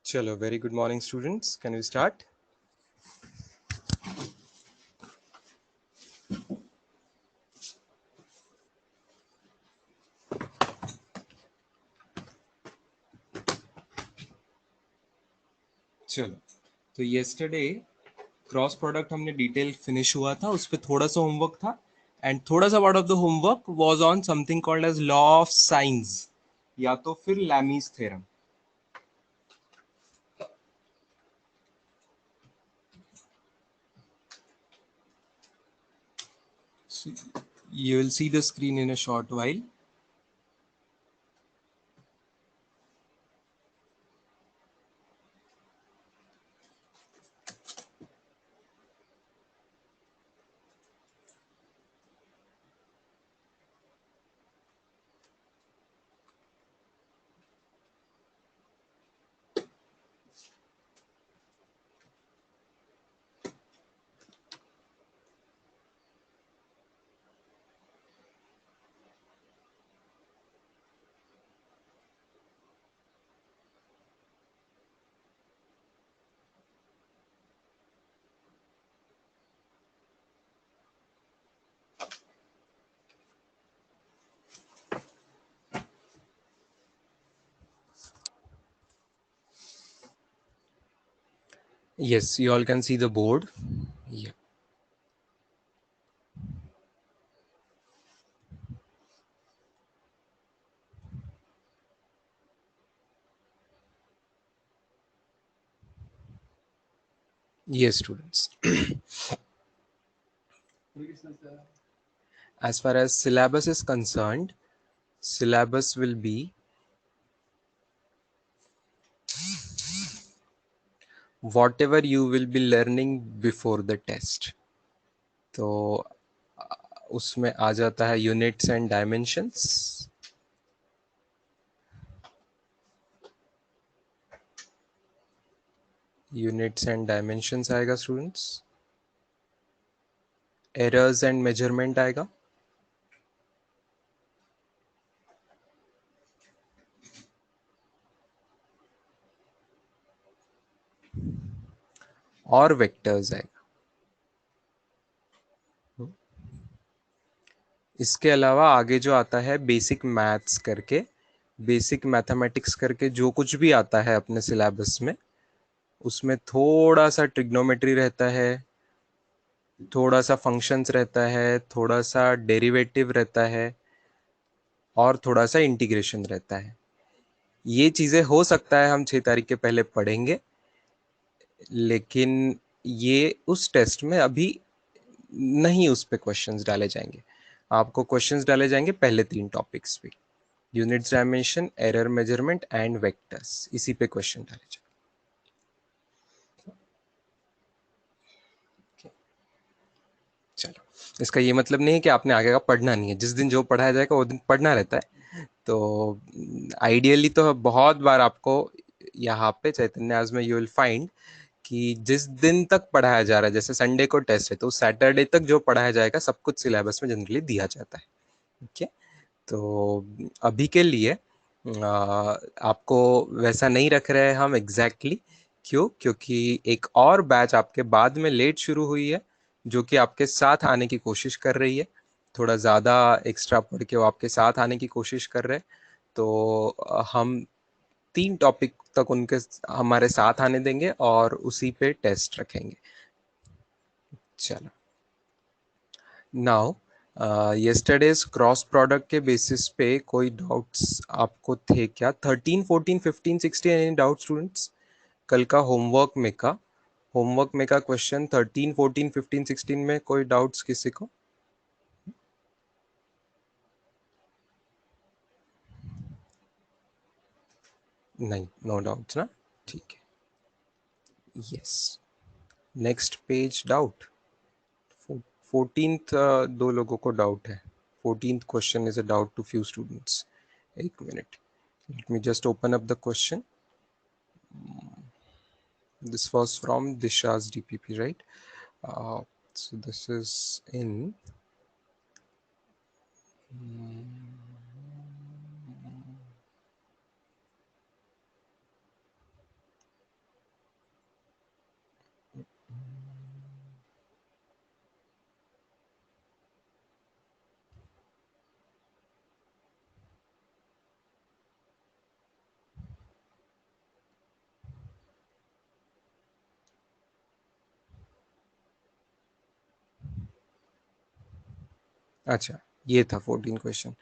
Chalo, very good morning, students. Can we start? चलो, तो yesterday cross product हमने detail finish हुआ था, उस पर थोड़ा सा होमवर्क था एंड थोड़ा सा part of the homework was on something called as law of sines या तो फिर Lami's theorem. You will see the screen in a short while. Yes, you all can see the board. Yeah. Yes, students. As far as syllabus is concerned, syllabus will be whatever you will be learning before the test. तो उसमें आ जाता है units and dimensions, units and dimensions आएगा students, errors and measurement आएगा, और vectors आएगा. इसके अलावा आगे जो आता है बेसिक मैथ्स करके, बेसिक मैथमेटिक्स करके जो कुछ भी आता है अपने सिलेबस में, उसमें थोड़ा सा ट्रिग्नोमेट्री रहता है, थोड़ा सा फंक्शंस रहता है, थोड़ा सा डेरिवेटिव रहता है और थोड़ा सा इंटीग्रेशन रहता है. ये चीज़ें हो सकता है हम 6 तारीख के पहले पढ़ेंगे, लेकिन ये उस टेस्ट में अभी नहीं उस पे क्वेश्चंस डाले जाएंगे. आपको क्वेश्चंस डाले जाएंगे पहले 3 टॉपिक्स पे, units dimension, error measurement and vectors, इसी पे क्वेश्चन डाले जाएंगे. चलो, इसका ये मतलब नहीं है कि आपने आगे का पढ़ना नहीं है, जिस दिन जो पढ़ाया जाएगा वो दिन पढ़ना रहता है. तो आइडियली तो बहुत बार आपको यहाँ पे चैतन्य आज में यू विल फाइंड कि जिस दिन तक पढ़ाया जा रहा है, जैसे संडे को टेस्ट है तो सैटरडे तक जो पढ़ाया जाएगा सब कुछ सिलेबस में जनरली दिया जाता है. ठीक है, तो अभी के लिए आपको वैसा नहीं रख रहे हैं हम एग्जैक्टली. क्यों? क्योंकि एक और बैच आपके बाद में लेट शुरू हुई है, जो कि आपके साथ आने की कोशिश कर रही है. थोड़ा ज़्यादा एक्स्ट्रा पढ़ के वो आपके साथ आने की कोशिश कर रहे हैं. तो हम 3 टॉपिक तक उनके हमारे साथ आने देंगे और उसी पे टेस्ट रखेंगे. चलो, नाउ यस्टरडेज क्रॉस प्रोडक्ट के बेसिस पे कोई डाउट्स आपको थे क्या? 13, 14, 15, 16 एनी डाउट स्टूडेंट्स? कल का होमवर्क में का क्वेश्चन 13, 14, 15, 16 में कोई डाउट्स किसी को? नहीं, नो डाउट्स ना. ठीक है. Yes, next page doubt. 14th दो लोगों को डाउट है. 14th question is a doubt to few students. एक minute, let me just open up the question. This was from Disha's DPP, right? So this is in अच्छा, ये था 14 question.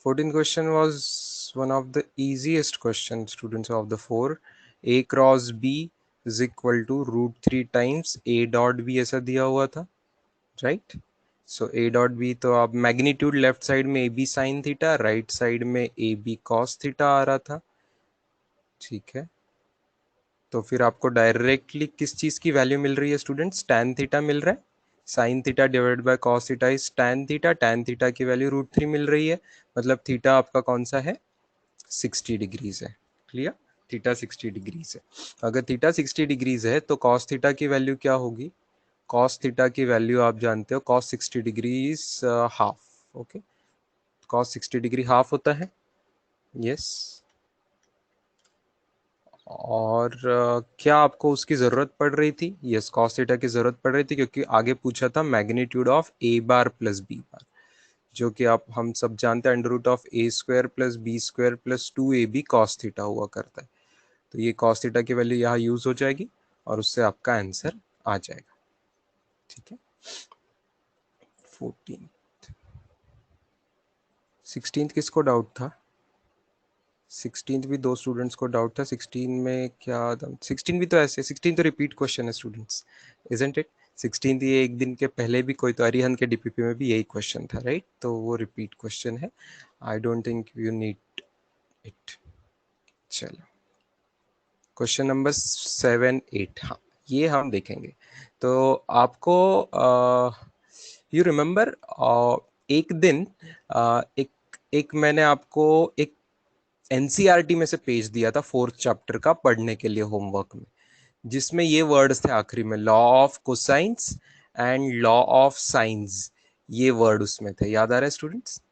14 question was one of the easiest question students of the four. A cross B is equal to √3 times A dot B, ऐसा दिया हुआ था, right? So A dot B, तो आप magnitude left side में A B sine theta, right side में A B cos theta आ रहा था, ठीक है। तो फिर आपको डायरेक्टली किस चीज की वैल्यू मिल रही है स्टूडेंट्स? टैन थीटा मिल रहा है। Sine theta divide by cos theta is tan theta, tan theta की वैल्यू √3 मिल रही है, मतलब थीटा आपका कौन सा है? 60 डिग्रीज है। क्लियर? थीटा 60 डिग्रीज है। अगर थीटा 60 डिग्रीज है तो कॉस थीटा की वैल्यू क्या होगी? कॉस थीटा की वैल्यू आप जानते हो, cos 60 degrees half. Okay, cos 60 degree half होता है, यस। और क्या आपको उसकी जरूरत पड़ रही थी? यस, कॉस थीटा की जरूरत पड़ रही थी, क्योंकि आगे पूछा था magnitude of A bar plus B bar, जो कि आप हम सब जानते हैं √(a² + b² + 2ab cos theta हुआ करता है। तो ये cos थीटा की वैल्यू यहाँ यूज हो जाएगी और उससे आपका आंसर आ जाएगा, ठीक है। 14, 16 किसको डाउट था? 16 भी दो स्टूडेंट्स को डाउट था। 16 में क्या? 16 भी तो ऐसे, 16 तो रिपीट क्वेश्चन है स्टूडेंट्स, इजंट इट? 16 ये एक दिन के पहले भी कोई तो अरिहंत के डीपीपी में भी यही क्वेश्चन था, राइट? तो वो रिपीट क्वेश्चन है, I don't think you need it. चलो, क्वेश्चन नंबर 7, 8, हाँ ये हम देखेंगे। तो आपको यू रिमेम्बर, एक दिन एक एक मैंने आपको एक एनसीईआरटी में से पेज दिया था 4th चैप्टर का पढ़ने के लिए होमवर्क में, जिसमें ये वर्ड्स थे आखिरी में, law of cosines and law of sines, ये वर्ड उसमें थे। याद आ रहा है students?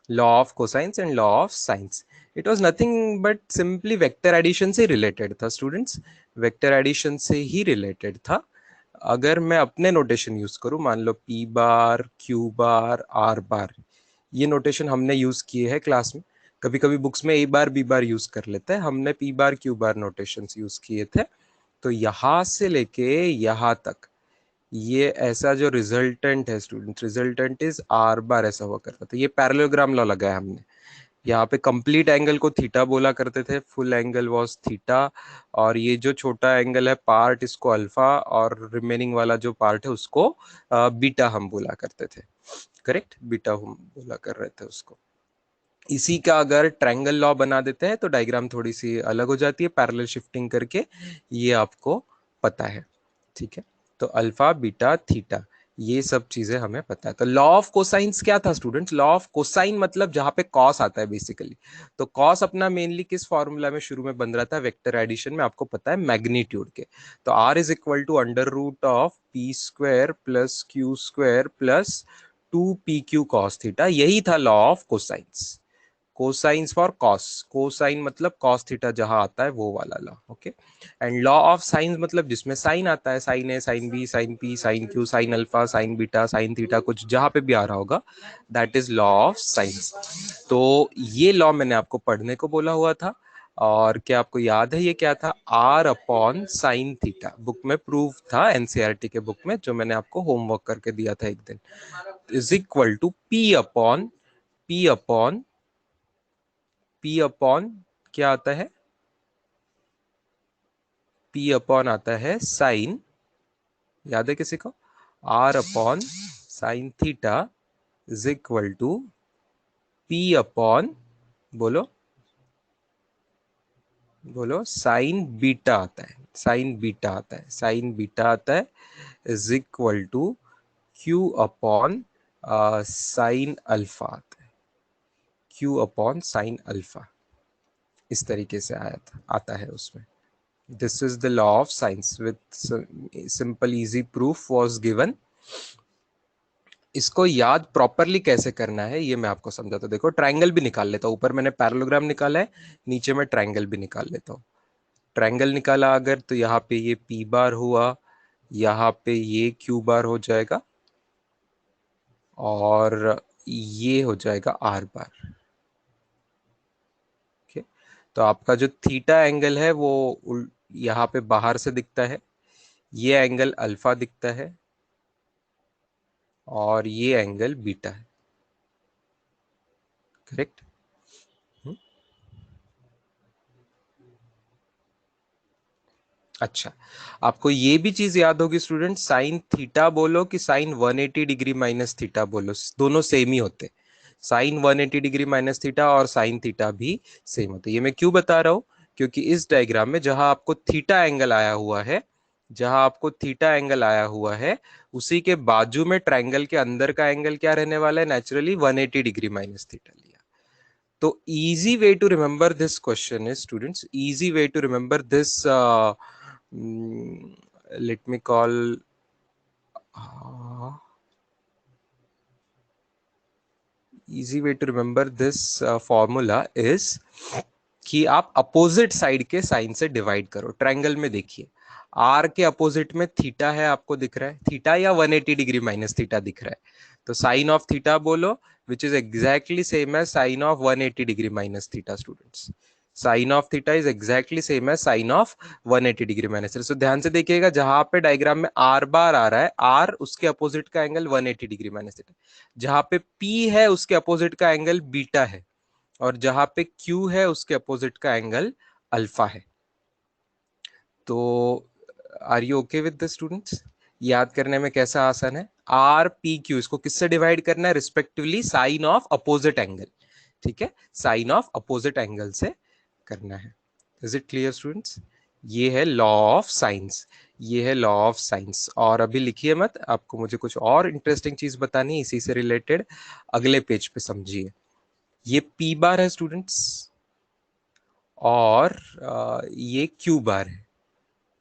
Law of cosines and law of sines. It was nothing but simply vector addition से रिलेटेड था स्टूडेंट्स, वेक्टर एडिशन से ही रिलेटेड था। अगर मैं अपने नोटेशन यूज करूं, मान लो P bar, Q bar, R bar, ये नोटेशन हमने यूज किए हैं क्लास में। कभी कभी बुक्स में ए बार बी बार यूज कर लेते हैं, हमने पी बार क्यू बार नोटेशन यूज किए थे। तो यहां से लेके यहां तक ये ऐसा जो रिजल्टेंट है स्टूडेंट, रिजल्टेंट इज आर बार, ऐसा हुआ करता था। ये पैरेललोग्राम लॉ लगाया हमने। यहाँ पे कंप्लीट एंगल को थीटा बोला करते थे, फुल एंगल वाज थीटा, और ये जो छोटा एंगल है पार्ट, इसको अल्फा, और रिमेनिंग वाला जो पार्ट है उसको बीटा हम बोला करते थे, करेक्ट? बीटा हम बोला कर रहे थे उसको। इसी का अगर ट्रायंगल लॉ बना देते हैं तो डायग्राम थोड़ी सी अलग हो जाती है, पैरेलल शिफ्टिंग करके, ये आपको पता है, ठीक है। तो अल्फा बीटा थीटा ये सब चीजें हमें पता है। तो लॉ ऑफ कोसाइंस क्या था स्टूडेंट्स? लॉ ऑफ कोसाइन मतलब जहां पे कॉस आता है बेसिकली। तो कॉस अपना मेनली किस फॉर्मूला में शुरू में बन रहा था? वेक्टर एडिशन में, आपको पता है मैग्नीट्यूड के। तो R is equal to √(p² + q² + 2pq cos theta, यही था law of cosines. Cosines for cos, cosine मतलब कॉस थीटा जहां आता है वो वाला law, okay. And law of sines मतलब जिसमें साइन आता है, sine A, sine B, sine P, sine Q, sine alpha, sine beta, sine theta, कुछ जहां पे भी आ रहा होगा, that is law of sines. तो ये लॉ मैंने आपको पढ़ने को बोला हुआ था। और क्या आपको याद है ये क्या था? R upon sine theta, book में प्रूफ था, एनसीईआरटी के बुक में, जो मैंने आपको होमवर्क करके दिया था एक दिन, is equal to P upon क्या आता है? पी अपॉन आता है साइन, याद है किसी को? R upon sine theta is equal to P upon, बोलो बोलो, साइन बीटा आता है, साइन बीटा आता है, साइन बीटा आता है, is equal to Q upon sine alpha आता है, क्यू अपॉन साइन अल्फा, इस तरीके से आया था, आता है उसमें। This is the law of science with simple easy proof was given. इसको याद प्रॉपरली कैसे करना है ये मैं आपको समझाता हूँ। देखो, ट्रायंगल भी निकाल लेता हूँ, ऊपर मैंने पैरेललोग्राम निकाला है, नीचे मैं ट्रायंगल भी निकाल लेता हूँ। ट्रायंगल निकाला अगर, तो यहाँ पे ये पी बार हुआ, यहाँ पे ये क्यू बार हो जाएगा, और ये हो जाएगा आर बार, ओके। तो आपका जो थीटा एंगल है वो यहाँ पे बाहर से दिखता है, ये एंगल अल्फा दिखता है, और ये एंगल बीटा है, करेक्ट। अच्छा, आपको ये भी चीज याद होगी स्टूडेंट, साइन थीटा बोलो कि साइन 180 डिग्री माइनस थीटा बोलो, दोनों सेम ही होते। साइन 180 डिग्री माइनस थीटा और साइन थीटा भी सेम होते। ये मैं क्यों बता रहा हूं, क्योंकि इस डायग्राम में जहां आपको थीटा एंगल आया हुआ है, जहां आपको थीटा एंगल आया हुआ है, उसी के बाजू में ट्रायंगल के अंदर का एंगल क्या रहने वाला है, नेचुरली 180 डिग्री माइनस थीटा लिया। तो easy way to remember this question is, students, easy way to remember this, let me call, uh, easy way to remember this formula is कि आप अपोजिट साइड के sign से divide करो। Triangle में देखिए, are के अपोजिट में theta है, आपको दिख रहा है थीटा, या 180 डिग्री माइनस थीटा दिख रहा है, तो साइन ऑफ थीटा बोलो, which is exactly same as sine of 180 degree minus theta. Students, sine of theta is exactly same as sine of 180 degree minus theta. So ध्यान से देखिएगा, जहां पे डायग्राम में आर बार आ रहा है, आर उसके अपोजिट का एंगल 180 डिग्री माइनस थीटा, जहां पे पी है उसके अपोजिट का एंगल बीटा है, और जहां पे Q है उसके अपोजिट का एंगल अल्फा है। तो are you okay with the students? याद करने में कैसा आसान है, आर पी क्यू, इसको किससे डिवाइड करना है, respectively sine of opposite angle. ठीक है, साइन ऑफ अपोजिट एंगल से करना है। Is it clear students? ये है लॉ ऑफ साइंस, ये है लॉ ऑफ साइंस। और अभी लिखिए मत, आपको मुझे कुछ और इंटरेस्टिंग चीज बतानी है इसी से रिलेटेड, अगले पेज पे समझिए। ये पी बार है स्टूडेंट्स, और ये क्यू बार है,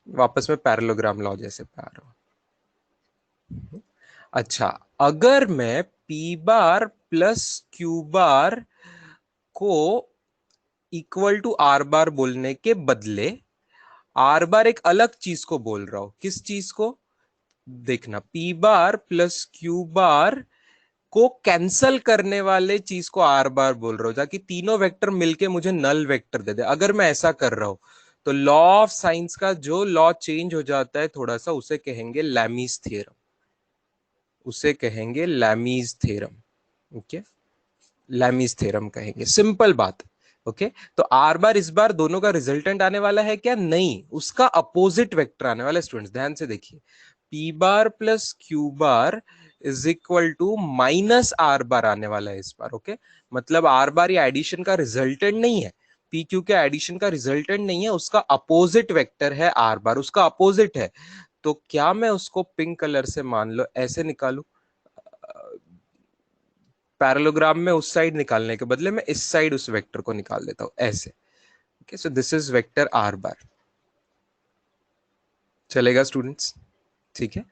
वापस में पैरेललोग्राम लॉ जैसे पे आ रहा हूं। अच्छा, अगर मैं पी बार प्लस क्यू बार को इक्वल टू आर बार बोलने के बदले आर बार एक अलग चीज को बोल रहा हूं, किस चीज को, देखना, पी बार प्लस क्यू बार को कैंसल करने वाले चीज को आर बार बोल रहा हूं, ताकि तीनों वेक्टर मिलके मुझे नल वेक्टर दे दे। अगर मैं ऐसा कर रहा हूं तो लॉ ऑफ साइंस का जो लॉ चेंज हो जाता है थोड़ा सा, उसे कहेंगे लैमीज थ्योरम, उसे कहेंगे लैमीज थ्योरम। ओके, लैमीज थ्योरम कहेंगे, सिंपल बात। ओके, तो आर बार इस बार दोनों का रिजल्टेंट आने वाला है क्या, नहीं, उसका अपोजिट वेक्टर आने वाला है। स्टूडेंट्स ध्यान से देखिए, P bar plus Q bar is equal to minus R bar आने वाला है इस बार। ओके, मतलब आर बार ये एडिशन का रिजल्टेंट नहीं है, पी क्यू के एडिशन का रिजल्टेंट नहीं है, उसका अपोजिट वेक्टर है आर बार, उसका अपोजिट है। तो क्या मैं उसको पिंक कलर से मान लो ऐसे निकालू, पैरेललोग्राम में उस साइड निकालने के बदले मैं इस साइड उस वेक्टर को निकाल देता हूं ऐसे। Okay, so this is vector are बार। चलेगा स्टूडेंट्स? ठीक है।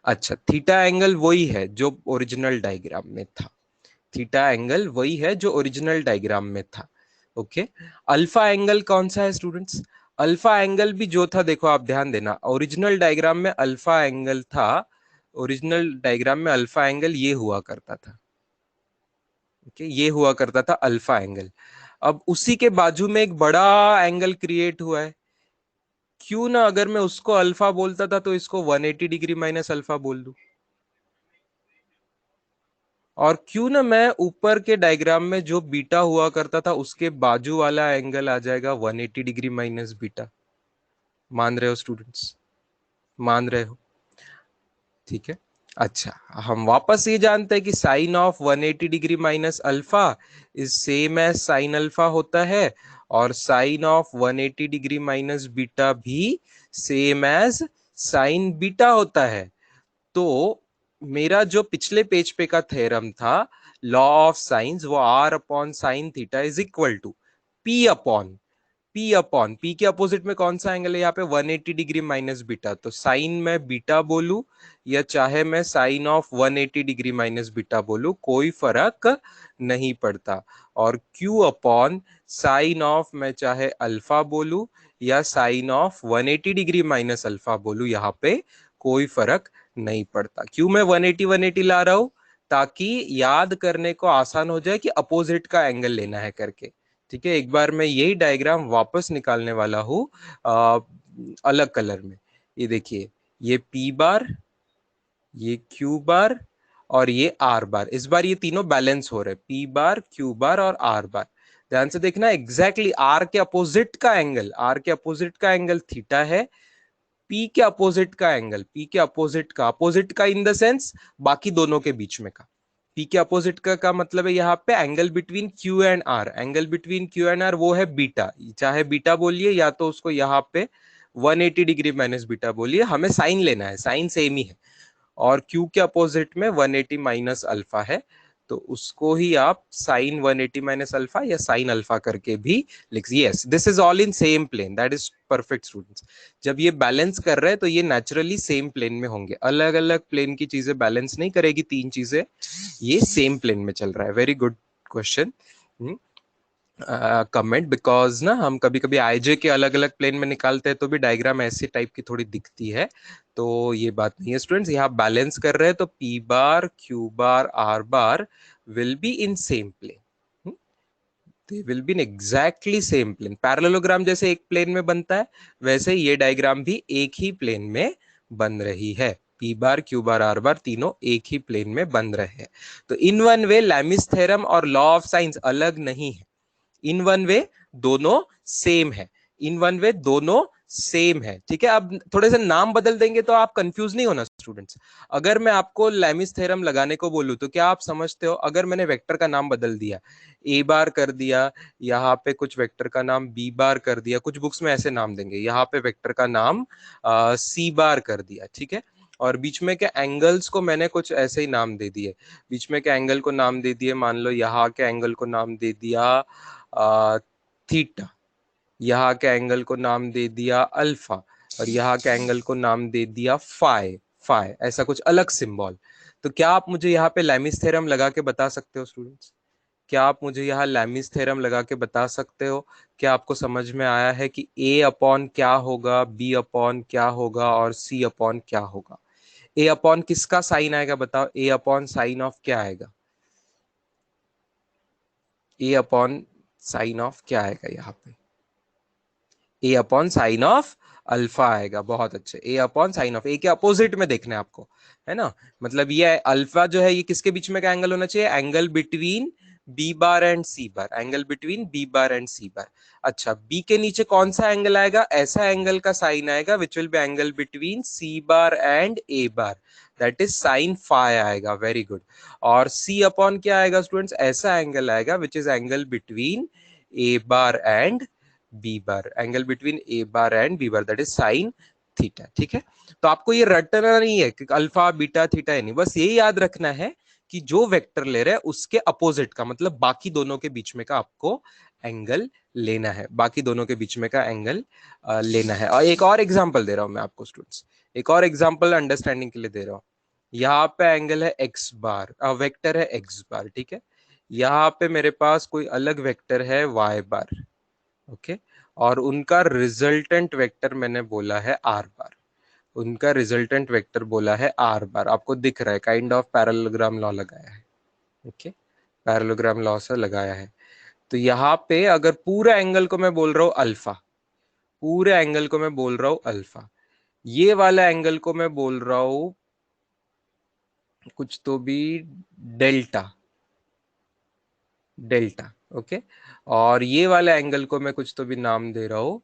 अच्छा, थीटा एंगल वही है जो ओरिजिनल डायग्राम में था, थीटा एंगल वही है जो ओरिजिनल डायग्राम में था। ओके, अल्फा एंगल कौन सा है स्टूडेंट्स? अल्फा एंगल भी जो था, देखो आप ध्यान देना, ओरिजिनल डायग्राम में अल्फा एंगल था, ओरिजिनल डायग्राम में अल्फा एंगल ये हुआ करता था। ओके, ये हुआ करता था अल्फा एंगल। अब उसी के बाजू में एक बड़ा एंगल क्रिएट हुआ है, क्यों ना अगर मैं उसको अल्फा बोलता था तो इसको 180 डिग्री माइनस अल्फा बोल दूं, और क्यों ना मैं ऊपर के डायग्राम में जो बीटा हुआ करता था उसके बाजू वाला एंगल आ जाएगा 180 डिग्री माइनस बीटा। मान रहे हो स्टूडेंट्स? मान रहे हो? ठीक है। अच्छा, हम वापस ये जानते हैं कि sine of 180 degree minus alpha is same as sine alpha होता है, और sine of 180 degree minus beta भी सेम एज साइन बीटा होता है। तो मेरा जो पिछले पेज पे का थ्योरम था, लॉ ऑफ साइंस, वो R upon sine theta is equal to P upon P के अपोजिट में कौन सा एंगल है यहाँ पे, 180 डिग्री माइनस बीटा। तो साइन में बीटा बोलू या चाहे मैं sine of 180 degree minus beta बोलू, कोई फर्क नहीं पड़ता। और क्यू अपॉन साइन ऑफ मैं चाहे अल्फा बोलू या sine of 180 degree minus alpha बोलू, यहाँ पे कोई फर्क नहीं पड़ता। क्यों मैं 180 180 ला रहा हूं, ताकि याद करने को आसान हो जाए कि अपोजिट का एंगल लेना है करके। ठीक है, एक बार मैं यही डायग्राम वापस निकालने वाला हूं अलग कलर में। ये देखिए, ये पी बार, ये क्यू बार, और ये आर बार। इस बार ये तीनों बैलेंस हो रहे, पी बार, क्यू बार और आर बार। ध्यान से देखना, एग्जैक्टली आर के अपोजिट का एंगल, आर के अपोजिट का एंगल थीटा है, पी के अपोजिट का एंगल, पी के अपोजिट का इन द सेंस बाकी दोनों के बीच में का। पी के अपोजिट का मतलब है यहाँ पे angle between Q and R, angle between Q and R वो है बीटा, चाहे बीटा बोलिए या तो उसको यहाँ पे 180 डिग्री माइनस बीटा बोलिए, हमें साइन लेना है, साइन सेम ही है। और Q के अपोजिट में 180 माइनस अल्फा है, तो उसको ही आप साइन 180 माइनस अल्फा या साइन अल्फा करके भी लिख, yes this is all in same plane, that is perfect students. जब ये बैलेंस कर रहे हैं तो ये नेचुरली सेम प्लेन में होंगे, अलग अलग प्लेन की चीजें बैलेंस नहीं करेगी, तीन चीजें, ये सेम प्लेन में चल रहा है। Very good question, comment, because ना हम कभी कभी आईजे के अलग अलग प्लेन में निकालते हैं तो भी डायग्राम ऐसी टाइप की थोड़ी दिखती है, तो ये बात नहीं है स्टूडेंट्स। यहाँ बैलेंस कर रहे हैं तो P bar, Q bar, R bar will be in same plane, they will be in exactly same plane. Parallelogram जैसे एक प्लेन में बनता है, वैसे ये डायग्राम भी एक ही प्लेन में बन रही है, P bar, Q bar, R बार तीनों एक ही प्लेन में बन रहे हैं। तो in one way Lami's theorem और लॉ ऑफ साइंस अलग नहीं है, इन वन वे दोनों सेम है, इन वन वे दोनों सेम है, ठीक है। अब थोड़े से नाम बदल देंगे तो आप कंफ्यूज नहीं होना स्टूडेंट्स। अगर मैं आपको लैमिस थ्योरम लगाने को बोलूं तो क्या आप समझते हो, अगर मैंने वेक्टर का नाम बदल दिया, ए बार कर दिया, यहाँ पे कुछ वेक्टर का नाम बी बार कर दिया, कुछ बुक्स में ऐसे नाम देंगे, यहाँ पे वेक्टर का नाम सी बार कर दिया, ठीक है, और बीच में के एंगल्स को मैंने कुछ ऐसे ही नाम दे दिए, बीच में के एंगल को नाम दे दिए, मान लो यहाँ के एंगल को नाम दे दिया थीटा, यहाँ के एंगल को नाम दे दिया अल्फा, और यहाँ के एंगल को नाम दे दिया फाई, फाई ऐसा कुछ अलग सिंबल। तो क्या आप मुझे यहाँ पे लैमिस थ्योरम लगा के बता सकते हो स्टूडेंट्स, क्या आप मुझे यहाँ लैमिस थ्योरम लगा के बता सकते हो, क्या आपको समझ में आया है कि ए अपॉन क्या होगा, बी अपॉन क्या होगा और सी अपॉन क्या होगा। ए अपॉन किसका साइन आएगा बताओ, ए अपॉन साइन ऑफ क्या आएगा, ए अपॉन साइन ऑफ क्या आएगा, यहाँ पे ए अपॉन साइन ऑफ अल्फा आएगा। बहुत अच्छे, ए अपॉन साइन ऑफ, ए के अपोजिट में देखना है आपको, है ना, मतलब ये अल्फा जो है ये किसके बीच में का एंगल होना चाहिए, angle between B bar and C bar, angle between B bar and C bar. अच्छा, बी के नीचे कौन सा एंगल आएगा, ऐसा एंगल का साइन आएगा which will be angle between C bar and A bar, that is sine phi आएगा। Very good. और सी अपॉन क्या आएगा स्टूडेंट्स, ऐसा एंगल आएगा which is angle between A bar and B bar, angle between A bar and B bar, that is sine theta, ठीक है। तो आपको ये रटना नहीं है कि अल्फा बीटा थीटा है, नहीं, बस ये याद रखना है कि जो वेक्टर ले रहे हैं उसके अपोजिट का, मतलब बाकी दोनों के बीच में का आपको एंगल लेना है, बाकी दोनों के बीच में का एंगल लेना है। और एक और एग्जांपल दे रहा हूं मैं आपको स्टूडेंट्स, एक और एग्जांपल अंडरस्टैंडिंग के लिए दे रहा हूं। यहाँ पे एंगल है एक्स बार, वेक्टर है एक्स बार, ठीक है। यहाँ पे मेरे पास कोई अलग वेक्टर है वाई बार, ओके, और उनका रिजल्टेंट वेक्टर मैंने बोला है आर बार, उनका रिजल्टेंट वेक्टर बोला है आर बार, आपको दिख रहा है, काइंड ऑफ पैरेललोग्राम लॉ लगाया है, ओके, पैरेललोग्राम लॉ से लगाया है। तो यहाँ पे अगर पूरा एंगल को मैं बोल रहा हूँ अल्फा, पूरे एंगल को मैं बोल रहा हूँ अल्फा, ये वाला एंगल को मैं बोल रहा हूँ कुछ तो भी डेल्टा, डेल्टा, ओके, और ये वाला एंगल को मैं कुछ तो भी नाम दे रहा हूँ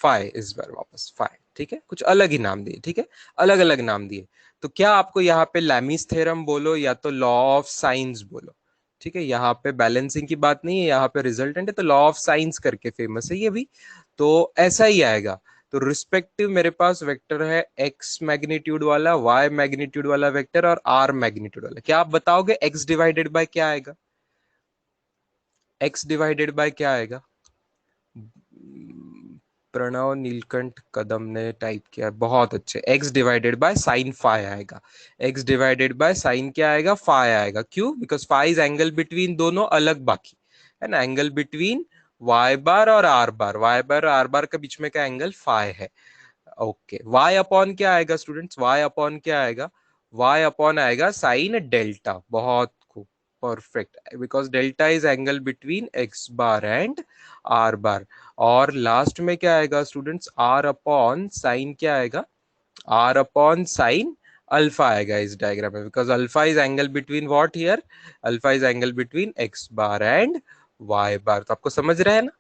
फाई, इस बार वापस फाई, ठीक है, कुछ अलग ही नाम दिए, ठीक है, अलग अलग नाम दिए। तो क्या आपको यहाँ पे लैमिस थ्योरम बोलो या तो लॉ ऑफ साइंस बोलो, ठीक है, यहाँ पे बैलेंसिंग की बात नहीं है, यहाँ पे रिजल्टेंट है, तो लॉ ऑफ साइंस करके फेमस है ये भी, तो ऐसा ही आएगा। तो रिस्पेक्टिव मेरे पास वेक्टर है एक्स मैग्नीट्यूड वाला, वाई मैग्नीट्यूड वाला वेक्टर और आर मैग्नीट्यूड वाला। क्या आप बताओगे एक्स डिवाइडेड बाय क्या आएगा, एक्स डिवाइडेड बाय क्या आएगा, प्रणव नीलकंठ कदम ने टाइप किया, बहुत अच्छे, x divided by sine phi आएगा, x डिवाइडेड बाय साइन क्या आएगा, फाई आएगा, क्यों, because phi is angle between दोनों अलग बाकी, है ना, एंगल बिटवीन y बार और r बार, y बार और r बार के बीच में का एंगल फाई है, ओके। y अपॉन क्या आएगा स्टूडेंट्स, y अपॉन क्या आएगा, y अपॉन आएगा साइन डेल्टा, बहुत खूब, perfect, because delta is angle between x bar and r बार। और लास्ट में क्या आएगा स्टूडेंट्स, r अपॉन साइन क्या आएगा, आर अपॉन साइन अल्फा आएगा इस डायग्राम में, because alpha is angle between what here, alpha is angle between X bar and Y bar. तो आपको समझ रहा है ना,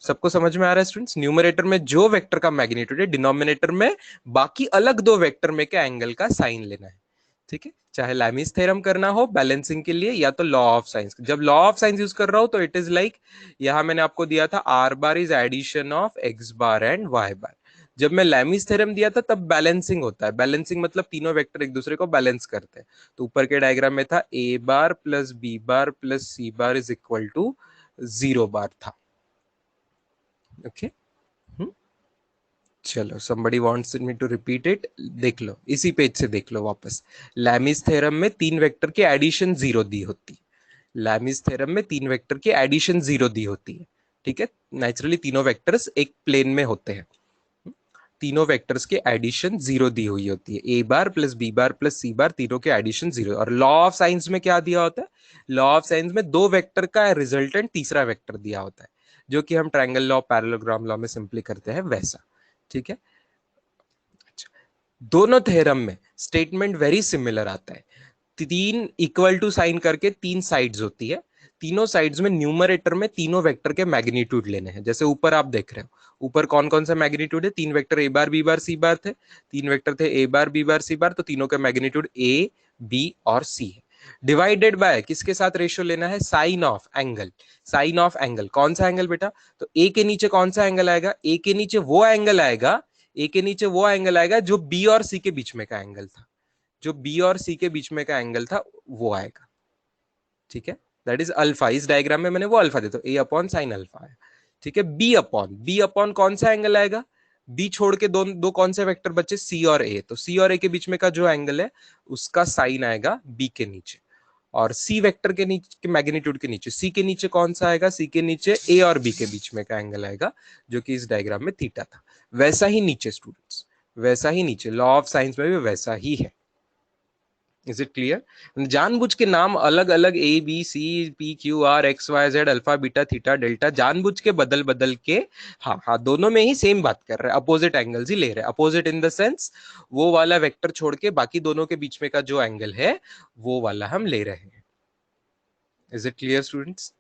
सबको समझ में आ रहा है स्टूडेंट्स? न्यूमरेटर में जो वेक्टर का मैग्नीट्यूड है, डिनोमिनेटर में बाकी अलग दो वेक्टर में के एंगल का साइन लेना है। ठीक है, चाहे लैमिस थ्योरम करना हो बैलेंसिंग के लिए, या तो लॉ ऑफ साइंस। जब लॉ ऑफ साइंस यूज कर रहा हो तो इट इज लाइक, यहां मैंने आपको दिया था R bar is addition of X bar and Y bar. जब मैं लैमिस थ्योरम दिया था तब बैलेंसिंग होता है। बैलेंसिंग मतलब तीनों वेक्टर एक दूसरे को बैलेंस करते हैं। तो ऊपर के डायग्राम में था A bar plus B bar plus C bar is equal to 0 bar था। ओके, चलो, somebody wants me to repeat it, देख लो इसी पेज से देख लो वापस। लैमिस थ्योरम में तीन वेक्टर की एडिशन 0 दी होती है। लैमिस थ्योरम में तीन वेक्टर की एडिशन 0 दी होती है। ठीक है, नेचुरली तीनों वेक्टर्स एक प्लेन में होते हैं। तीनों वेक्टर्स के एडिशन 0 दी हुई होती है। ए bar plus B bar plus C बार, तीनों के एडिशन 0। और लॉ ऑफ साइंस में क्या दिया होता है? लॉ ऑफ साइंस में दो वेक्टर का रिजल्टेंट तीसरा वेक्टर दिया होता है, जो कि हम ट्रायंगल लॉ पैरेललोग्राम लॉ में सिंपली करते हैं वैसा। ठीक है, दोनों थ्योरम में स्टेटमेंट वेरी सिमिलर आता है। तीन इक्वल टू साइन करके तीन साइड्स होती है। तीनों साइड्स में न्यूमरेटर में तीनों वेक्टर के मैग्नीट्यूड लेने हैं। जैसे ऊपर आप देख रहे हो, ऊपर कौन कौन सा मैग्नीट्यूड है? तीन vector A bar B bar C बार थे। तीन वेक्टर थे ए बार बी बार सी बार, तो तीनों का मैग्नीट्यूड ए बी और सी है। डिवाइडेड बाय किसके साथ रेशियो लेना है? Sine of angle. Sine of angle कौन सा एंगल बेटा? तो ए के नीचे कौन सा एंगल आएगा? ए के नीचे वो एंगल आएगा, ए के नीचे वो एंगल आएगा जो बी और सी के बीच में का एंगल था। जो बी और सी के बीच में का एंगल था वो आएगा। ठीक है, दैट इज अल्फा। इस डायग्राम में मैंने वो अल्फा देता हूं, ए अपॉन साइन अल्फा है। ठीक है, बी अपॉन कौन सा एंगल आएगा? बी छोड़ के दो दो कौन से वेक्टर बचे? सी और ए। तो सी और ए के बीच में का जो एंगल है उसका साइन आएगा बी के नीचे। और सी वेक्टर के नीचे के मैग्नीट्यूड के नीचे, सी के नीचे कौन सा आएगा? सी के नीचे ए और बी के बीच में का एंगल आएगा, जो कि इस डायग्राम में थीटा था। वैसा ही नीचे स्टूडेंट्स, वैसा ही नीचे लॉ ऑफ साइंस में भी वैसा ही है। Is it clear? जानबूझ के नाम अलग अलग A B C P Q R X Y Z alpha beta theta delta जानबूझ के बदल बदल के, हाँ हाँ, दोनों में ही सेम बात कर रहे हैं, अपोजिट एंगल्स ही ले रहे हैं। अपोजिट इन द सेंस वो वाला वेक्टर छोड़ के बाकी दोनों के बीच में का जो एंगल है वो वाला हम ले रहे हैं। Is it clear students?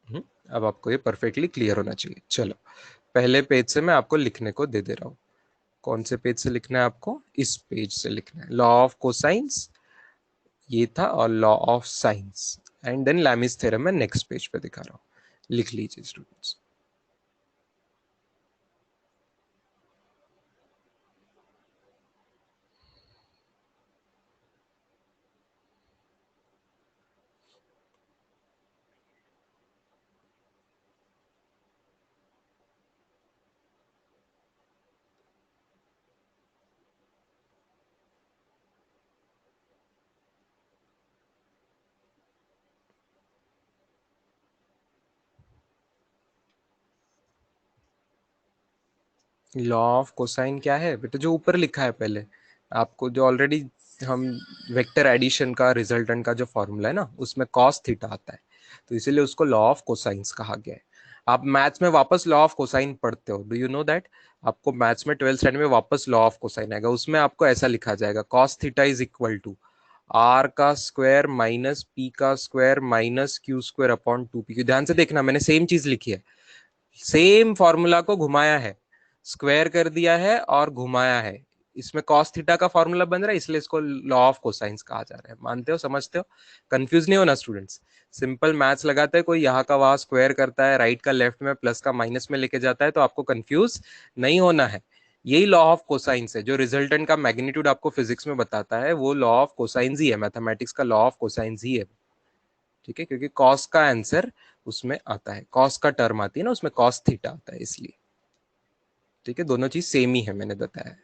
अब आपको ये परफेक्टली क्लियर होना चाहिए। चलो, पहले पेज से मैं आपको लिखने को दे दे रहा हूं। कौन से पेज से लिखना है आपको? इस पेज से लिखना है। लॉ ऑफ कोसाइंस ये था, और law of sines, and then Lami's theorem मैं नेक्स्ट पेज पे दिखा रहा हूं। लिख लीजिए स्टूडेंट्स। लॉ ऑफ कोसाइन क्या है बेटा? जो ऊपर लिखा है पहले आपको, जो ऑलरेडी हम वेक्टर एडिशन का रिजल्टेंट का जो फॉर्मूला है ना, उसमें कॉस थीटा आता है, तो इसीलिए उसको लॉ ऑफ कोसाइंस कहा गया है। आप मैथ्स में वापस लॉ ऑफ कोसाइन पढ़ते हो, डू यू नो दैट? आपको मैथ्स में 12th स्टैंडर्ड में वापस लॉ ऑफ कोसाइन आएगा, उसमें आपको ऐसा लिखा जाएगा, cos theta is equal to R का स्क्वायर माइनस पी का square minus Q square upon 2p। ध्यान से देखना, मैंने सेम चीज लिखी है, सेम फॉर्मूला को घुमाया है, स्क्वायर कर दिया है और घुमाया है। इसमें cos थीटा का फॉर्मूला बन रहा है, इसलिए इसको लॉ ऑफ कोसाइंस कहा जा रहा है। मानते हो, समझते हो? कंफ्यूज नहीं होना स्टूडेंट्स। सिंपल मैथ्स लगाते हैं, कोई यहाँ का वहां स्क्वायर करता है, राइट का लेफ्ट में, प्लस का माइनस में लेके जाता है, तो आपको कंफ्यूज नहीं होना है। यही लॉ ऑफ कोसाइंस है, जो रिजल्टेंट का मैग्नीट्यूड आपको फिजिक्स में बताता है, वो लॉ ऑफ कोसाइंस ही है, मैथमेटिक्स का लॉ ऑफ कोसाइंस ही है। ठीक है, क्योंकि कॉस का आंसर उसमें आता है, कॉस का टर्म आती है ना उसमें, कॉस थीटा आता है इसलिए। ठीक है, दोनों चीज सेम ही है, मैंने बताया।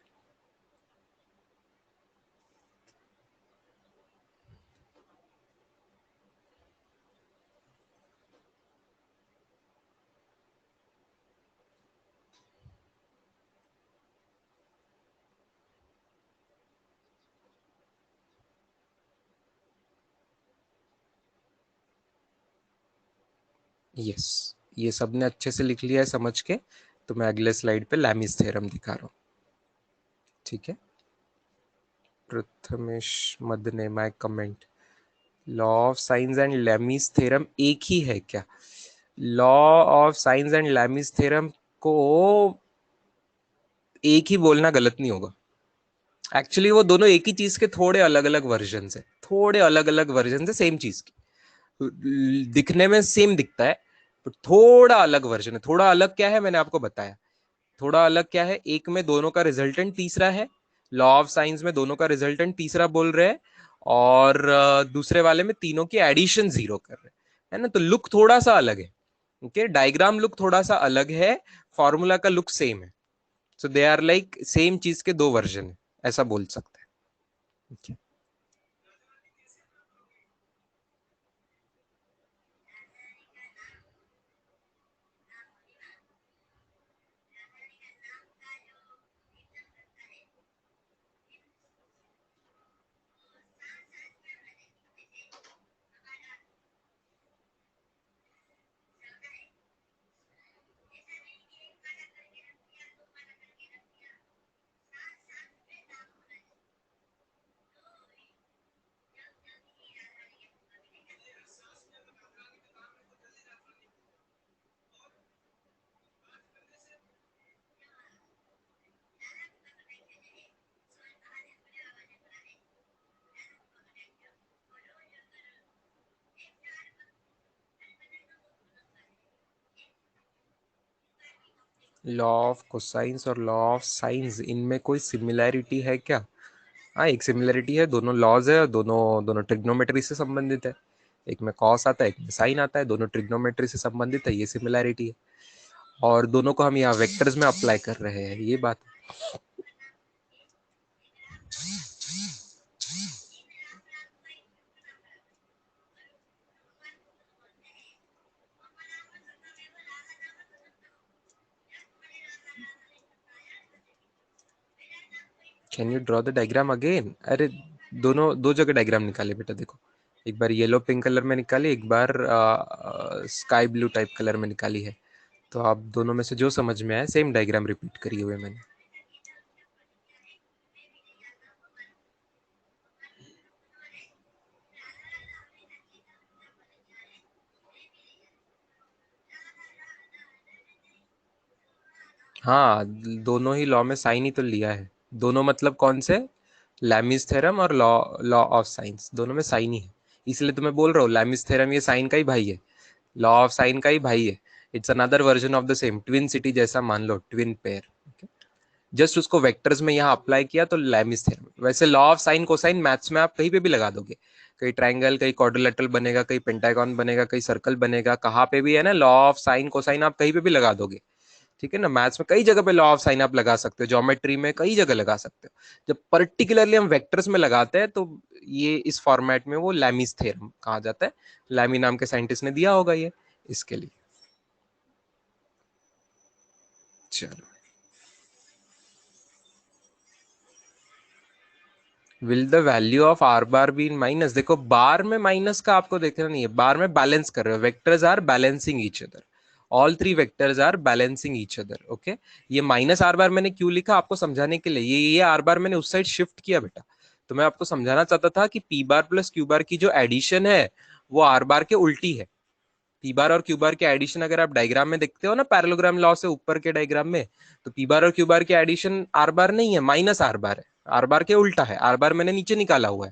यस, ये सबने अच्छे से लिख लिया है समझ के। तो मैं अगले स्लाइड पे लैमिस थ्योरम दिखा रहा हूँ। ठीक है, Prathamesh Madne my comment, law of sines and Lami's theorem एक ही है क्या? Law of sines and Lami's theorem को एक ही बोलना गलत नहीं होगा। एक्चुअली वो दोनों एक ही चीज के थोड़े अलग अलग वर्जन है, थोड़े अलग अलग वर्जन है सेम चीज की। दिखने में सेम दिखता है तो थोड़ा अलग वर्जन है। थोड़ा अलग क्या है मैंने आपको बताया। थोड़ा अलग क्या है, एक में दोनों का रिजल्टेंट तीसरा है, लॉ ऑफ साइंस में दोनों का रिजल्टेंट तीसरा बोल रहे हैं, और दूसरे वाले में तीनों की एडिशन जीरो कर रहे हैं, है ना। तो लुक थोड़ा सा अलग है, ओके, डायग्राम लुक थोड़ा सा अलग है, फॉर्मूला का लुक सेम है। सो दे आर लाइक सेम चीज के दो वर्जन है, ऐसा बोल सकते हैं। okay? लॉ ऑफ कोसाइंस और लॉ ऑफ साइंस, इनमें कोई सिमिलैरिटी है क्या? हाँ, एक सिमिलरिटी है, दोनों लॉज है और दोनों दोनों ट्रिग्नोमेट्री से संबंधित है। एक में कॉस आता है, एक में साइन आता है, दोनों ट्रिग्नोमेट्री से संबंधित है, ये सिमिलैरिटी है। और दोनों को हम यहाँ वेक्टर्स में अप्लाई कर रहे हैं, ये बात। Can you draw the diagram again? अरे दोनों दो जगह डायग्राम निकाले बेटा, देखो, एक बार येलो पिंक कलर में निकाली, एक बार स्काई ब्लू टाइप कलर में निकाली है। तो आप दोनों में से जो समझ में आए सेम डायग्राम रिपीट करिए हुए मैंने। हाँ, दोनों ही लॉ में साइन ही तो लिया है। दोनों मतलब कौन से? लैमिस थ्योरम और लॉ लॉ ऑफ साइंस, दोनों में साइन ही है। इसलिए तो मैं बोल रहा हूँ लैमिस थ्योरम ये साइन का ही भाई है, लॉ ऑफ साइन का ही भाई है। It's another version of the same, twin city जैसा मान लो, ट्विन पेयर। जस्ट उसको वेक्टर्स में यहाँ अप्लाई किया तो लैमिस थ्योरम। वैसे law of sine cosine maths में आप कहीं पे भी लगा दोगे, कहीं ट्राइंगल, कहीं क्वाड्रिलेटरल बनेगा, कहीं पेंटागन बनेगा, कहीं सर्कल बनेगा, कहाँ पे भी है ना, लॉ ऑफ साइन कोसाइन आप कहीं पे भी लगा दोगे। ठीक है ना, मैथ्स में कई जगह पे लॉ ऑफ साइन आप लगा सकते हो, ज्योमेट्री में कई जगह लगा सकते हो। जब पर्टिकुलरली हम वेक्टर्स में लगाते हैं तो ये इस फॉर्मेट में वो लैमिस थ्योरम कहा जाता है। लैमी नाम के साइंटिस्ट ने दिया होगा ये इसके लिए। चलो, will the value of are bar be in minus? देखो, बार में माइनस का आपको देखना नहीं है, बार में बैलेंस कर रहे हो, vectors are balancing each other, all three vectors are balancing each other, okay. ये माइनस आर बार मैंने क्यों लिखा आपको समझाने के लिए, ये आर बार मैंने उस साइड शिफ्ट किया बेटा। तो मैं आपको समझाना चाहता था कि पी बार प्लस क्यू बार की जो एडिशन है वो आर बार के उल्टी है। पी बार और क्यू बार के एडिशन अगर आप डायग्राम में देखते हो ना, पैरेललोग्राम लॉ से ऊपर के डायग्राम में, तो पी बार और क्यू बार के एडिशन आर बार नहीं है, माइनस आर बार है, आर बार के उल्टा है। आर बार मैंने नीचे निकाला हुआ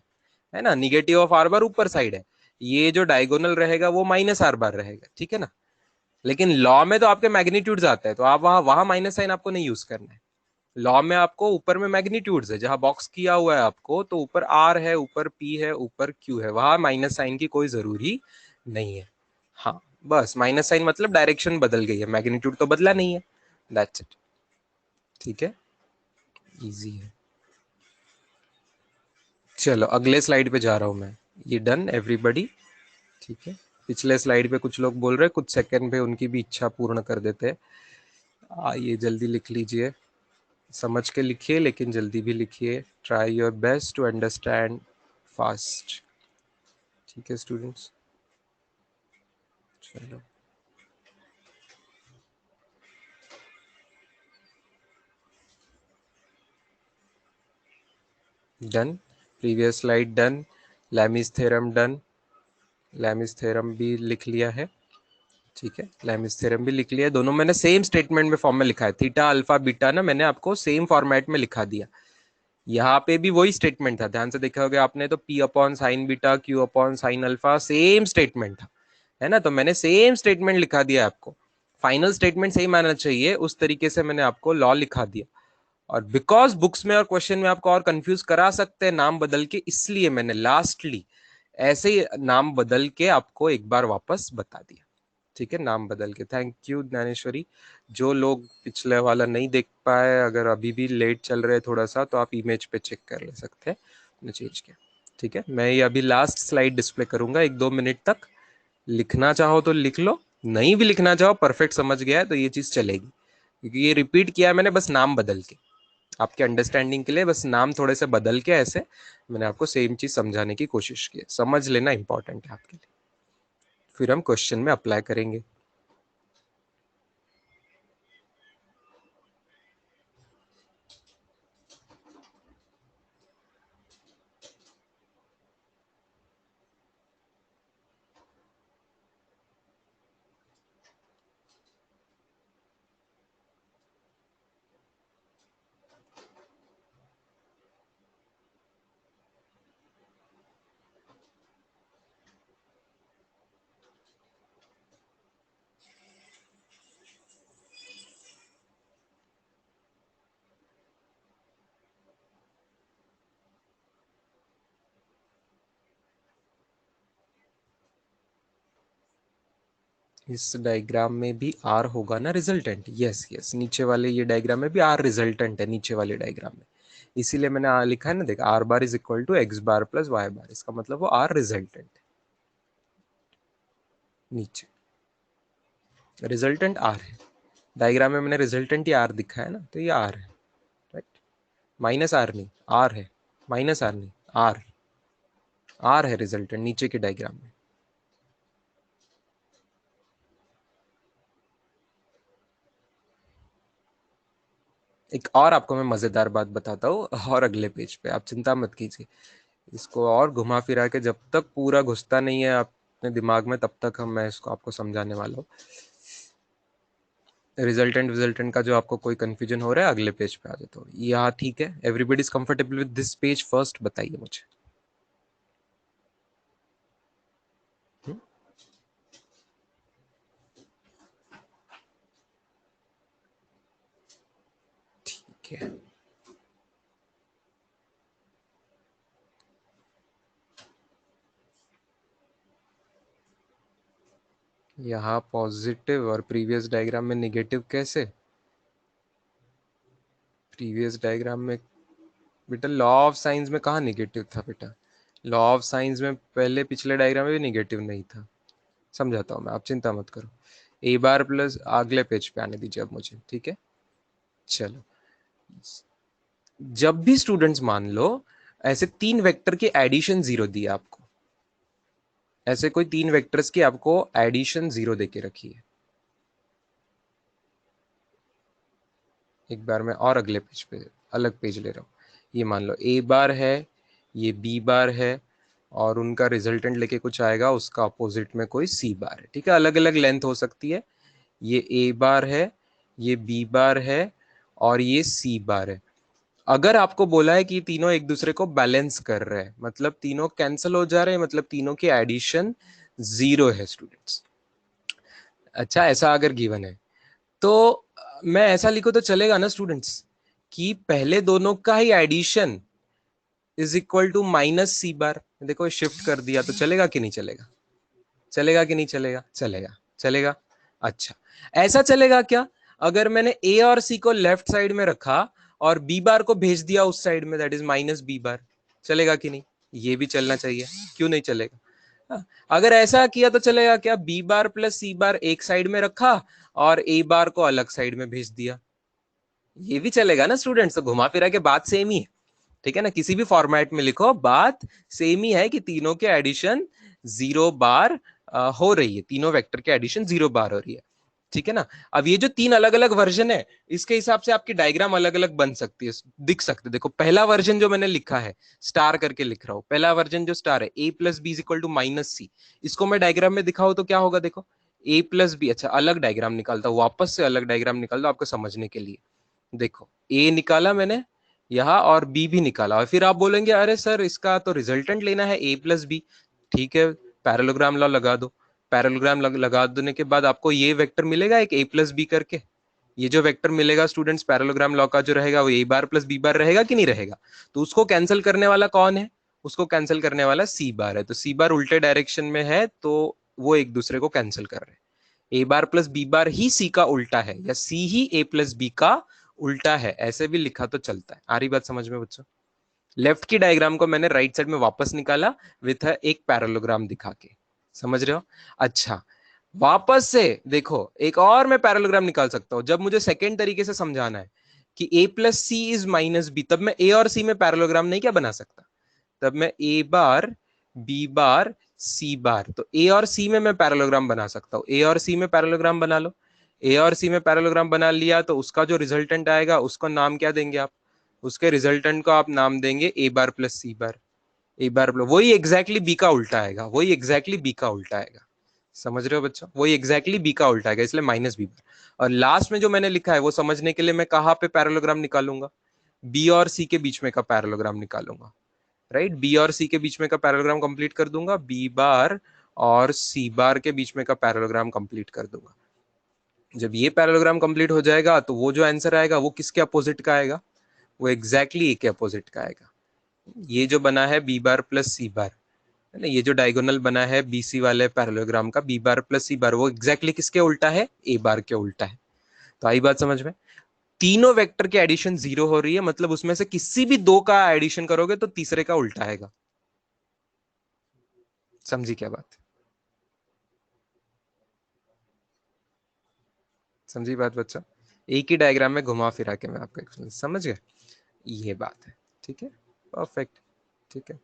है ना, निगेटिव ऑफ आर बार ऊपर साइड है, ये जो डायगोनल रहेगा वो माइनस आर बार रहेगा, ठीक है ना। लेकिन लॉ में तो आपके मैग्नीट्यूड्स आते हैं, तो आप वहां वहां माइनस साइन आपको नहीं यूज करना है। लॉ में आपको ऊपर में मैग्नीट्यूड्स है, जहां बॉक्स किया हुआ है आपको, तो ऊपर आर है, ऊपर पी है, ऊपर क्यू है, वहां माइनस साइन की कोई जरूरी नहीं है। हाँ, बस माइनस साइन मतलब डायरेक्शन बदल गई है, मैग्नीट्यूड तो बदला नहीं है, दैट्स इट। ठीक है, इजी है। चलो अगले स्लाइड पे जा रहा हूं मैं, ये डन एवरीबडी? ठीक है, पिछले स्लाइड पे कुछ लोग बोल रहे हैं, कुछ सेकंड पे उनकी भी इच्छा पूर्ण कर देते हैं। आइए जल्दी लिख लीजिए, समझ के लिखिए लेकिन जल्दी भी लिखिए, try your best to understand fast. ठीक है स्टूडेंट्स, चलो। Done, previous slide done, Lami's theorem done, Lami's theorem भी लिख लिया है, ठीक है, लैमिस थ्योरम भी लिख लिया। दोनों मैंने सेम स्टेटमेंट में फॉर्म में लिखा है, थीटा अल्फा बीटा ना मैंने आपको सेम फॉर्मेट में लिखा दिया। यहाँ पे भी वही स्टेटमेंट था, ध्यान से देखा होगा आपने, तो P upon sine beta Q upon sine alpha same statement था, है ना, तो मैंने सेम स्टेटमेंट लिखा दिया आपको, फाइनल स्टेटमेंट सेम आना चाहिए, उस तरीके से मैंने आपको लॉ लिखा दिया। और बिकॉज बुक्स में और क्वेश्चन में आपको और कंफ्यूज करा सकते हैं नाम बदल के, इसलिए मैंने लास्टली ऐसे ही नाम बदल के आपको एक बार वापस बता दिया, ठीक है, नाम बदल के। Thank you Dnyaneshwari. जो लोग पिछले वाला नहीं देख पाए, अगर अभी भी लेट चल रहे थोड़ा सा, तो आप इमेज पे चेक कर ले सकते हैं, चेंज किया, ठीक है। मैं ये अभी लास्ट स्लाइड डिस्प्ले करूंगा 1-2 मिनट तक, लिखना चाहो तो लिख लो, नहीं भी लिखना चाहो, परफेक्ट समझ गया है तो ये चीज चलेगी, क्योंकि ये रिपीट किया है मैंने बस नाम बदल के, आपके अंडरस्टैंडिंग के लिए बस नाम थोड़े से बदल के, ऐसे मैंने आपको सेम चीज समझाने की कोशिश की है, समझ लेना इंपॉर्टेंट है आपके लिए, फिर हम क्वेश्चन में अप्लाई करेंगे। इस डायग्राम में भी आर होगा ना रिजल्टेंट, यस यस, नीचे वाले ये डायग्राम में भी आर रिजल्टेंट है, नीचे वाले डायग्राम में, इसीलिए मैंने लिखा है ना, देख R bar is equal to X bar plus Y bar, इसका मतलब वो आर रिजल्टेंट है, नीचे रिजल्टेंट आर है, डायग्राम में मैंने रिजल्टेंट ही आर दिखा है ना, तो ये आर है, राइट, माइनस आर नहीं, आर है, माइनस आर नहीं, आर, आर है रिजल्टेंट नीचे के डायग्राम में। एक और आपको मैं मजेदार बात बताता हूँ, और अगले पेज पे, आप चिंता मत कीजिए, इसको और घुमा फिरा के जब तक पूरा घुसता नहीं है अपने दिमाग में, तब तक मैं इसको आपको समझाने वाला हूँ। रिजल्टेंट विजल्टेंट का जो आपको कोई कंफ्यूजन हो रहा है, अगले पेज पे आ जाता हूँ, यहाँ ठीक है, everybody is comfortable with this page, first बताइए मुझे। ठीक है, यहाँ पॉजिटिव और प्रीवियस डायग्राम में निगेटिव कैसे, प्रीवियस डायग्राम में बेटा लॉ ऑफ साइंस में कहाँ निगेटिव था बेटा, लॉ ऑफ साइंस में पहले पिछले डायग्राम में भी निगेटिव नहीं था, समझाता हूँ मैं, आप चिंता मत करो, ए बार प्लस, अगले पेज पे आने दीजिए अब मुझे, ठीक है। चलो, जब भी स्टूडेंट्स मान लो ऐसे 3 वेक्टर की एडिशन 0 दी है आपको, ऐसे कोई 3 वेक्टर्स की आपको एडिशन 0 देके रखी है, एक बार मैं और अगले पेज पे अलग पेज ले रहा हूँ, ये मान लो ए बार है, ये बी बार है, और उनका रिजल्टेंट लेके कुछ आएगा, उसका अपोजिट में कोई सी बार है, ठीक है, अलग अलग लेंथ हो सकती है, ये ए बार है, ये बी बार है, और ये सी बार है। अगर आपको बोला है कि तीनों एक दूसरे को बैलेंस कर रहे हैं, मतलब तीनों कैंसिल हो जा रहे हैं, मतलब तीनों की एडिशन 0 है स्टूडेंट्स, अच्छा ऐसा अगर गिवन है, तो मैं ऐसा लिखो तो चलेगा ना स्टूडेंट्स, कि पहले दोनों का ही addition is equal to minus C bar, देखो शिफ्ट कर दिया तो चलेगा कि नहीं चलेगा, चलेगा कि नहीं चलेगा, चलेगा, चलेगा, अच्छा, ऐसा चलेगा क्या, अगर मैंने ए और सी को लेफ्ट साइड में रखा और बी बार को भेज दिया उस साइड में, that is minus B bar, चलेगा कि नहीं, ये भी चलना चाहिए, क्यों नहीं चलेगा, हाँ, अगर ऐसा किया तो चलेगा क्या, बी बार प्लस सी बार एक साइड में रखा और ए बार को अलग साइड में भेज दिया, ये भी चलेगा ना स्टूडेंट्स, तो घुमा फिरा के बात सेम ही है, ठीक है ना, किसी भी फॉर्मेट में लिखो बात सेम ही है, कि तीनों के एडिशन 0 बार हो रही है, तीनों वेक्टर के एडिशन 0 बार हो रही है, ठीक है ना। अब ये जो 3 अलग अलग वर्जन है, इसके हिसाब से आपकी डायग्राम अलग अलग बन सकती है, दिख सकते। देखो पहला वर्जन जो मैंने लिखा है, स्टार करके लिख रहा हूं, पहला वर्जन जो स्टार है, a plus B is equal to minus C, इसको मैं डायग्राम में दिखाऊं तो क्या होगा, देखो a प्लस बी, अच्छा अलग डायग्राम निकालता हूं, वापस से अलग डायग्राम निकालता हूं आपको समझने के लिए। देखो a निकाला मैंने यहाँ, और b भी निकाला, और फिर आप बोलेंगे अरे सर इसका तो रिजल्टेंट लेना है a प्लस बी। ठीक है, पैरेललोग्राम लॉ लगा दो। पैरेललोग्राम लगा देने के बाद आपको ये वेक्टर मिलेगा एक a प्लस बी करके। ये जो वेक्टर मिलेगा स्टूडेंट्स पैरेललोग्राम लॉ का जो रहेगा वो a बार प्लस b बार रहेगा कि नहीं रहेगा। तो उसको कैंसिल करने वाला कौन है, उसको कैंसिल करने वाला c बार है। तो c बार उल्टे डायरेक्शन में है तो वो एक दूसरे को कैंसिल कर रहे हैं। a bar plus b bar he c का उल्टा है, या c he a plus b का उल्टा है, ऐसे भी लिखा तो चलता है। आ रही बात समझ में बच्चों। लेफ्ट की डायग्राम को मैंने राइट साइड में वापस निकाला विथ एक पैरेललोग्राम दिखा के, समझ रहे हो। अच्छा, वापस से देखो एक और मैं पैरेललोग्राम निकाल सकता हूं, जब मुझे सेकेंड तरीके से समझाना है कि a plus C is minus B, तब मैं a और c में पैरेललोग्राम नहीं क्या बना सकता, तब मैं a bar b bar c बार, तो a और c में मैं पैरेललोग्राम बना सकता हूं। a और c में पैरेललोग्राम बना लो, a और c में पैरेललोग्राम बना लिया तो उसका जो रिजल्टेंट आएगा उसको नाम क्या देंगे आप, उसके रिजल्टेंट को आप नाम देंगे a bar plus C bar. a bar plus वही एग्जैक्टली b का उल्टा आएगा, वही एग्जैक्टली b का उल्टा आएगा, समझ रहे हो बच्चों, वही एग्जैक्टली b का उल्टा आएगा, इसलिए माइनस b बार। और लास्ट में जो मैंने लिखा है वो समझने के लिए मैं कहाँ पे पैरेललोग्राम निकालूंगा, b और c के बीच में का पैरेललोग्राम निकालूंगा, राइट। बी और सी के बीच में का पैरेललोग्राम कंप्लीट कर दूंगा, बी बार और सी बार के बीच में का पैरेललोग्राम कंप्लीट कर दूंगा। जब ये पैरेललोग्राम कंप्लीट हो जाएगा तो वो जो आंसर आएगा वो किसके अपोजिट का आएगा, वो एग्जैक्टली ए के अपोजिट का आएगा। ये जो बना है बी बार प्लस सी बार, है ना, ये जो डायगोनल बना है बीसी वाले पैरेललोग्राम का, बी बार प्लस सी बार, वो एग्जैक्टली किसके उल्टा है, ए बार के उल्टा है। तो आई बात समझ में। तीनों वेक्टर के एडिशन 0 हो रही है, मतलब उसमें से किसी भी दो का एडिशन करोगे तो तीसरे का उल्टा आएगा। समझी क्या बात, समझी बात बच्चा। एक ही डायग्राम में घुमा फिरा के मैं आपको एक्सप्लेन, समझ गए, ये बात है। ठीक है, परफेक्ट। ठीक है,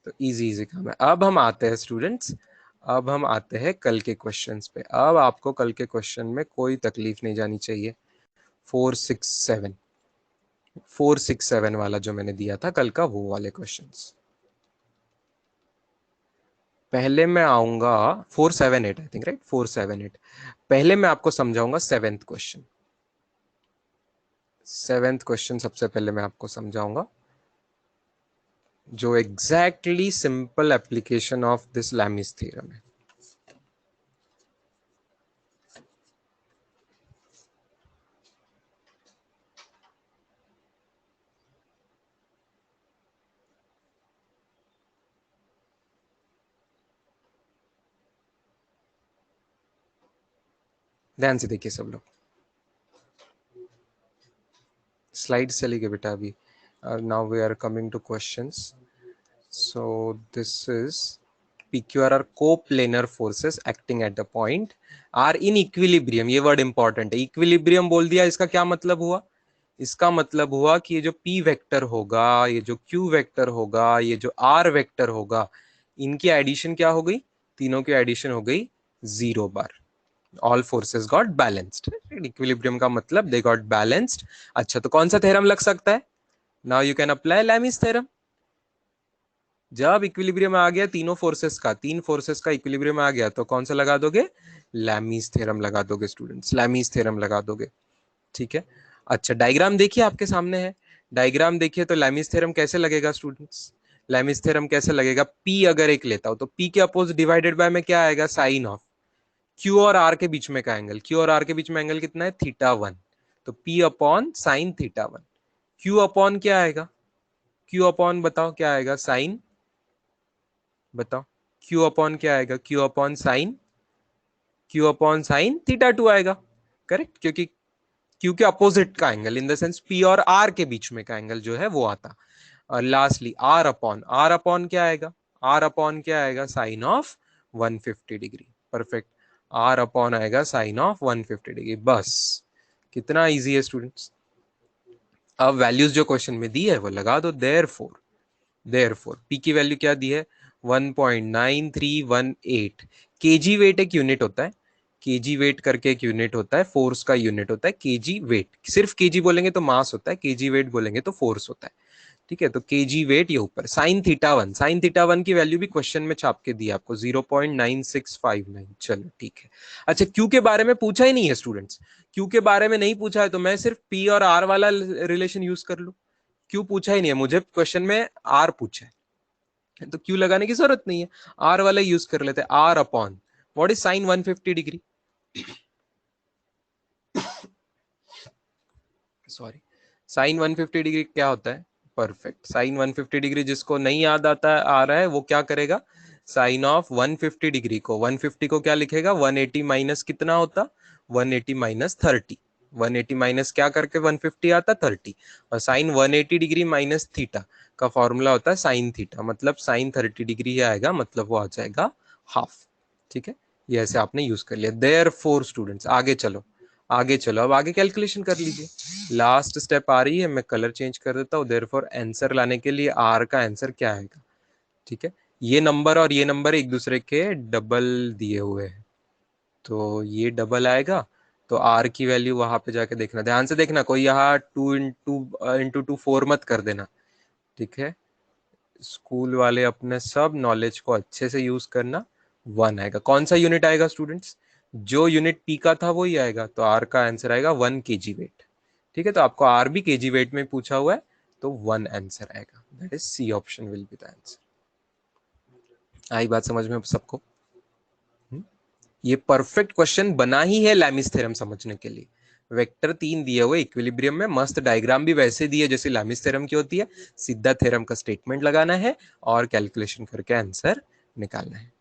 तो इजी इजी काम है। अब हम आते हैं स्टूडेंट्स, अब हम आते हैं कल के क्वेश्चंस पे। अब आपको कल के क्वेश्चन में कोई तकलीफ नहीं जानी चाहिए। 467 467 वाला जो मैंने दिया था कल का, वो वाले क्वेश्चंस पहले मैं आऊंगा। 478 आई थिंक, राइट, 478। पहले मैं आपको समझाऊंगा सेवेंथ क्वेश्चन। सेवेंथ क्वेश्चन सबसे पहले मैं आपको समझाऊंगा, जो exactly simple application of this Lami's theorem है। ध्यान से देखिए सब लोग, स्लाइड चली गई बेटा अभी। Now we are coming to questions. So this is PQR are coplanar forces acting at the point are in equilibrium। ये वर्ड इंपॉर्टेंट है, इक्विलिब्रियम बोल दिया, इसका क्या मतलब हुआ, इसका मतलब हुआ कि ये जो P वेक्टर होगा, ये जो Q वेक्टर होगा, ये जो R वेक्टर होगा, इनकी एडिशन क्या हो गई, तीनों की एडिशन हो गई 0 bar. All forces got balanced. Equilibrium का मतलब दे गॉट बैलेंस्ड। अच्छा, तो कौन सा थ्योरम लग सकता है, now you can apply Lami's theorem. जब इक्विलिब्रियम आ गया तीनों फोर्सेस का, तीन फोर्सेस का इक्विलिब्रियम आ गया, तो कौन सा लगा दोगे, लैमिस थ्योरम लगा दोगे स्टूडेंट्स, लैमिस थ्योरम लगा दोगे। ठीक है, अच्छा डायग्राम देखिए आपके सामने है, डायग्राम देखिए तो लैमिस थ्योरम कैसे लगेगा स्टूडेंट्स, लैमिस थ्योरम कैसे लगेगा, P अगर एक लेता हूं तो P के अपोजिट डिवाइडेड बाय में क्या आएगा, साइन ऑफ Q और R के बीच में का एंगल, Q और R के बीच में एंगल कितना है, थीटा 1, तो P upon sine theta 1। Q upon क्या आएगा, Q अपॉन बताओ क्या आएगा, साइन, बताओ Q अपॉन क्या आएगा, Q upon sine, Q upon sine theta 2 आएगा, करेक्ट, क्योंकि Q के अपोजिट का angle in the sense P और R के बीच में का एंगल जो है वो आता। और लास्टली R अपॉन क्या आएगा, R अपॉन क्या आएगा, sine of 150 degree. Perfect, R upon आएगा साइन ऑफ 150 डिग्री। बस कितना इजी है स्टूडेंट्स। अब वैल्यूज जो क्वेश्चन में दी है वो लगा दो। देयरफॉर P की वैल्यू क्या दी है, 1.9318 kg वेट एक यूनिट होता है, केजी वेट करके एक यूनिट होता है, फोर्स का यूनिट होता है केजी वेट। सिर्फ केजी बोलेंगे तो मास होता है, केजी वेट बोलेंगे तो फोर्स होता है। ठीक है, तो केजी वेट ये ऊपर। साइन थीटा वन की वैल्यू भी क्वेश्चन में छाप के दी आपको 0.9659। चलो ठीक है। अच्छा, क्यू के बारे में पूछा ही नहीं है स्टूडेंट्स। क्यू के बारे में नहीं पूछा है तो मैं सिर्फ पी और आर वाला रिलेशन यूज कर लू। क्यू पूछा ही नहीं है मुझे क्वेश्चन में, आर पूछा है तो क्यू लगाने की जरूरत नहीं है, आर वाला यूज कर लेते हैं। R upon what is sine 150 degree, sorry, sine 150 degree क्या होता है? परफेक्ट, साइन 150 डिग्री जिसको नहीं याद आता आ रहा है वो क्या करेगा, साइन ऑफ 150 डिग्री को, 150 को क्या लिखेगा, 180 माइनस कितना होता, 180 माइनस 30। 180 माइनस क्या करके 150 आता, 30। और साइन 180 डिग्री माइनस थीटा का फॉर्मूला होता है साइन थीटा, मतलब साइन 30 डिग्री ही आएगा, मतलब वो आ जाएगा हाफ। ठीक है, ये ऐसे आपने यूज कर लिया। देयर फोर स्टूडेंट्स, आगे चलो, आगे चलो, अब आगे कैलकुलेशन कर लीजिए। लास्ट स्टेप आ रही है, मैं कलर चेंज कर देता हूँ। देयरफॉर आंसर लाने के लिए आर का आंसर क्या आएगा? ठीक है, ये नंबर और ये नंबर एक दूसरे के डबल दिए हुए हैं, तो ये डबल आएगा। तो आर की वैल्यू वहां पे जाके देखना, ध्यान से देखना, कोई यहाँ 2 into 2 4 मत कर देना। ठीक है, स्कूल वाले अपने सब नॉलेज को अच्छे से यूज करना। 1 आएगा, कौन सा यूनिट आएगा स्टूडेंट्स? जो यूनिट पी का था वही आएगा, तो आर का आंसर आएगा 1 केजी वेट। ठीक है, तो आपको आर भी केजी वेट में पूछा हुआ है, तो 1 आंसर आएगा, that is C option will be the answer. आई बात समझ में सबको? ये परफेक्ट क्वेश्चन बना ही है लैमिस थ्योरम समझने के लिए। वेक्टर 3 दिए हुए इक्विलिब्रियम में, मस्त डायग्राम भी वैसे दिए जैसे लैमिस थ्योरम की होती है, सीधा थ्योरम का स्टेटमेंट लगाना है और कैलकुलेशन करके आंसर निकालना है।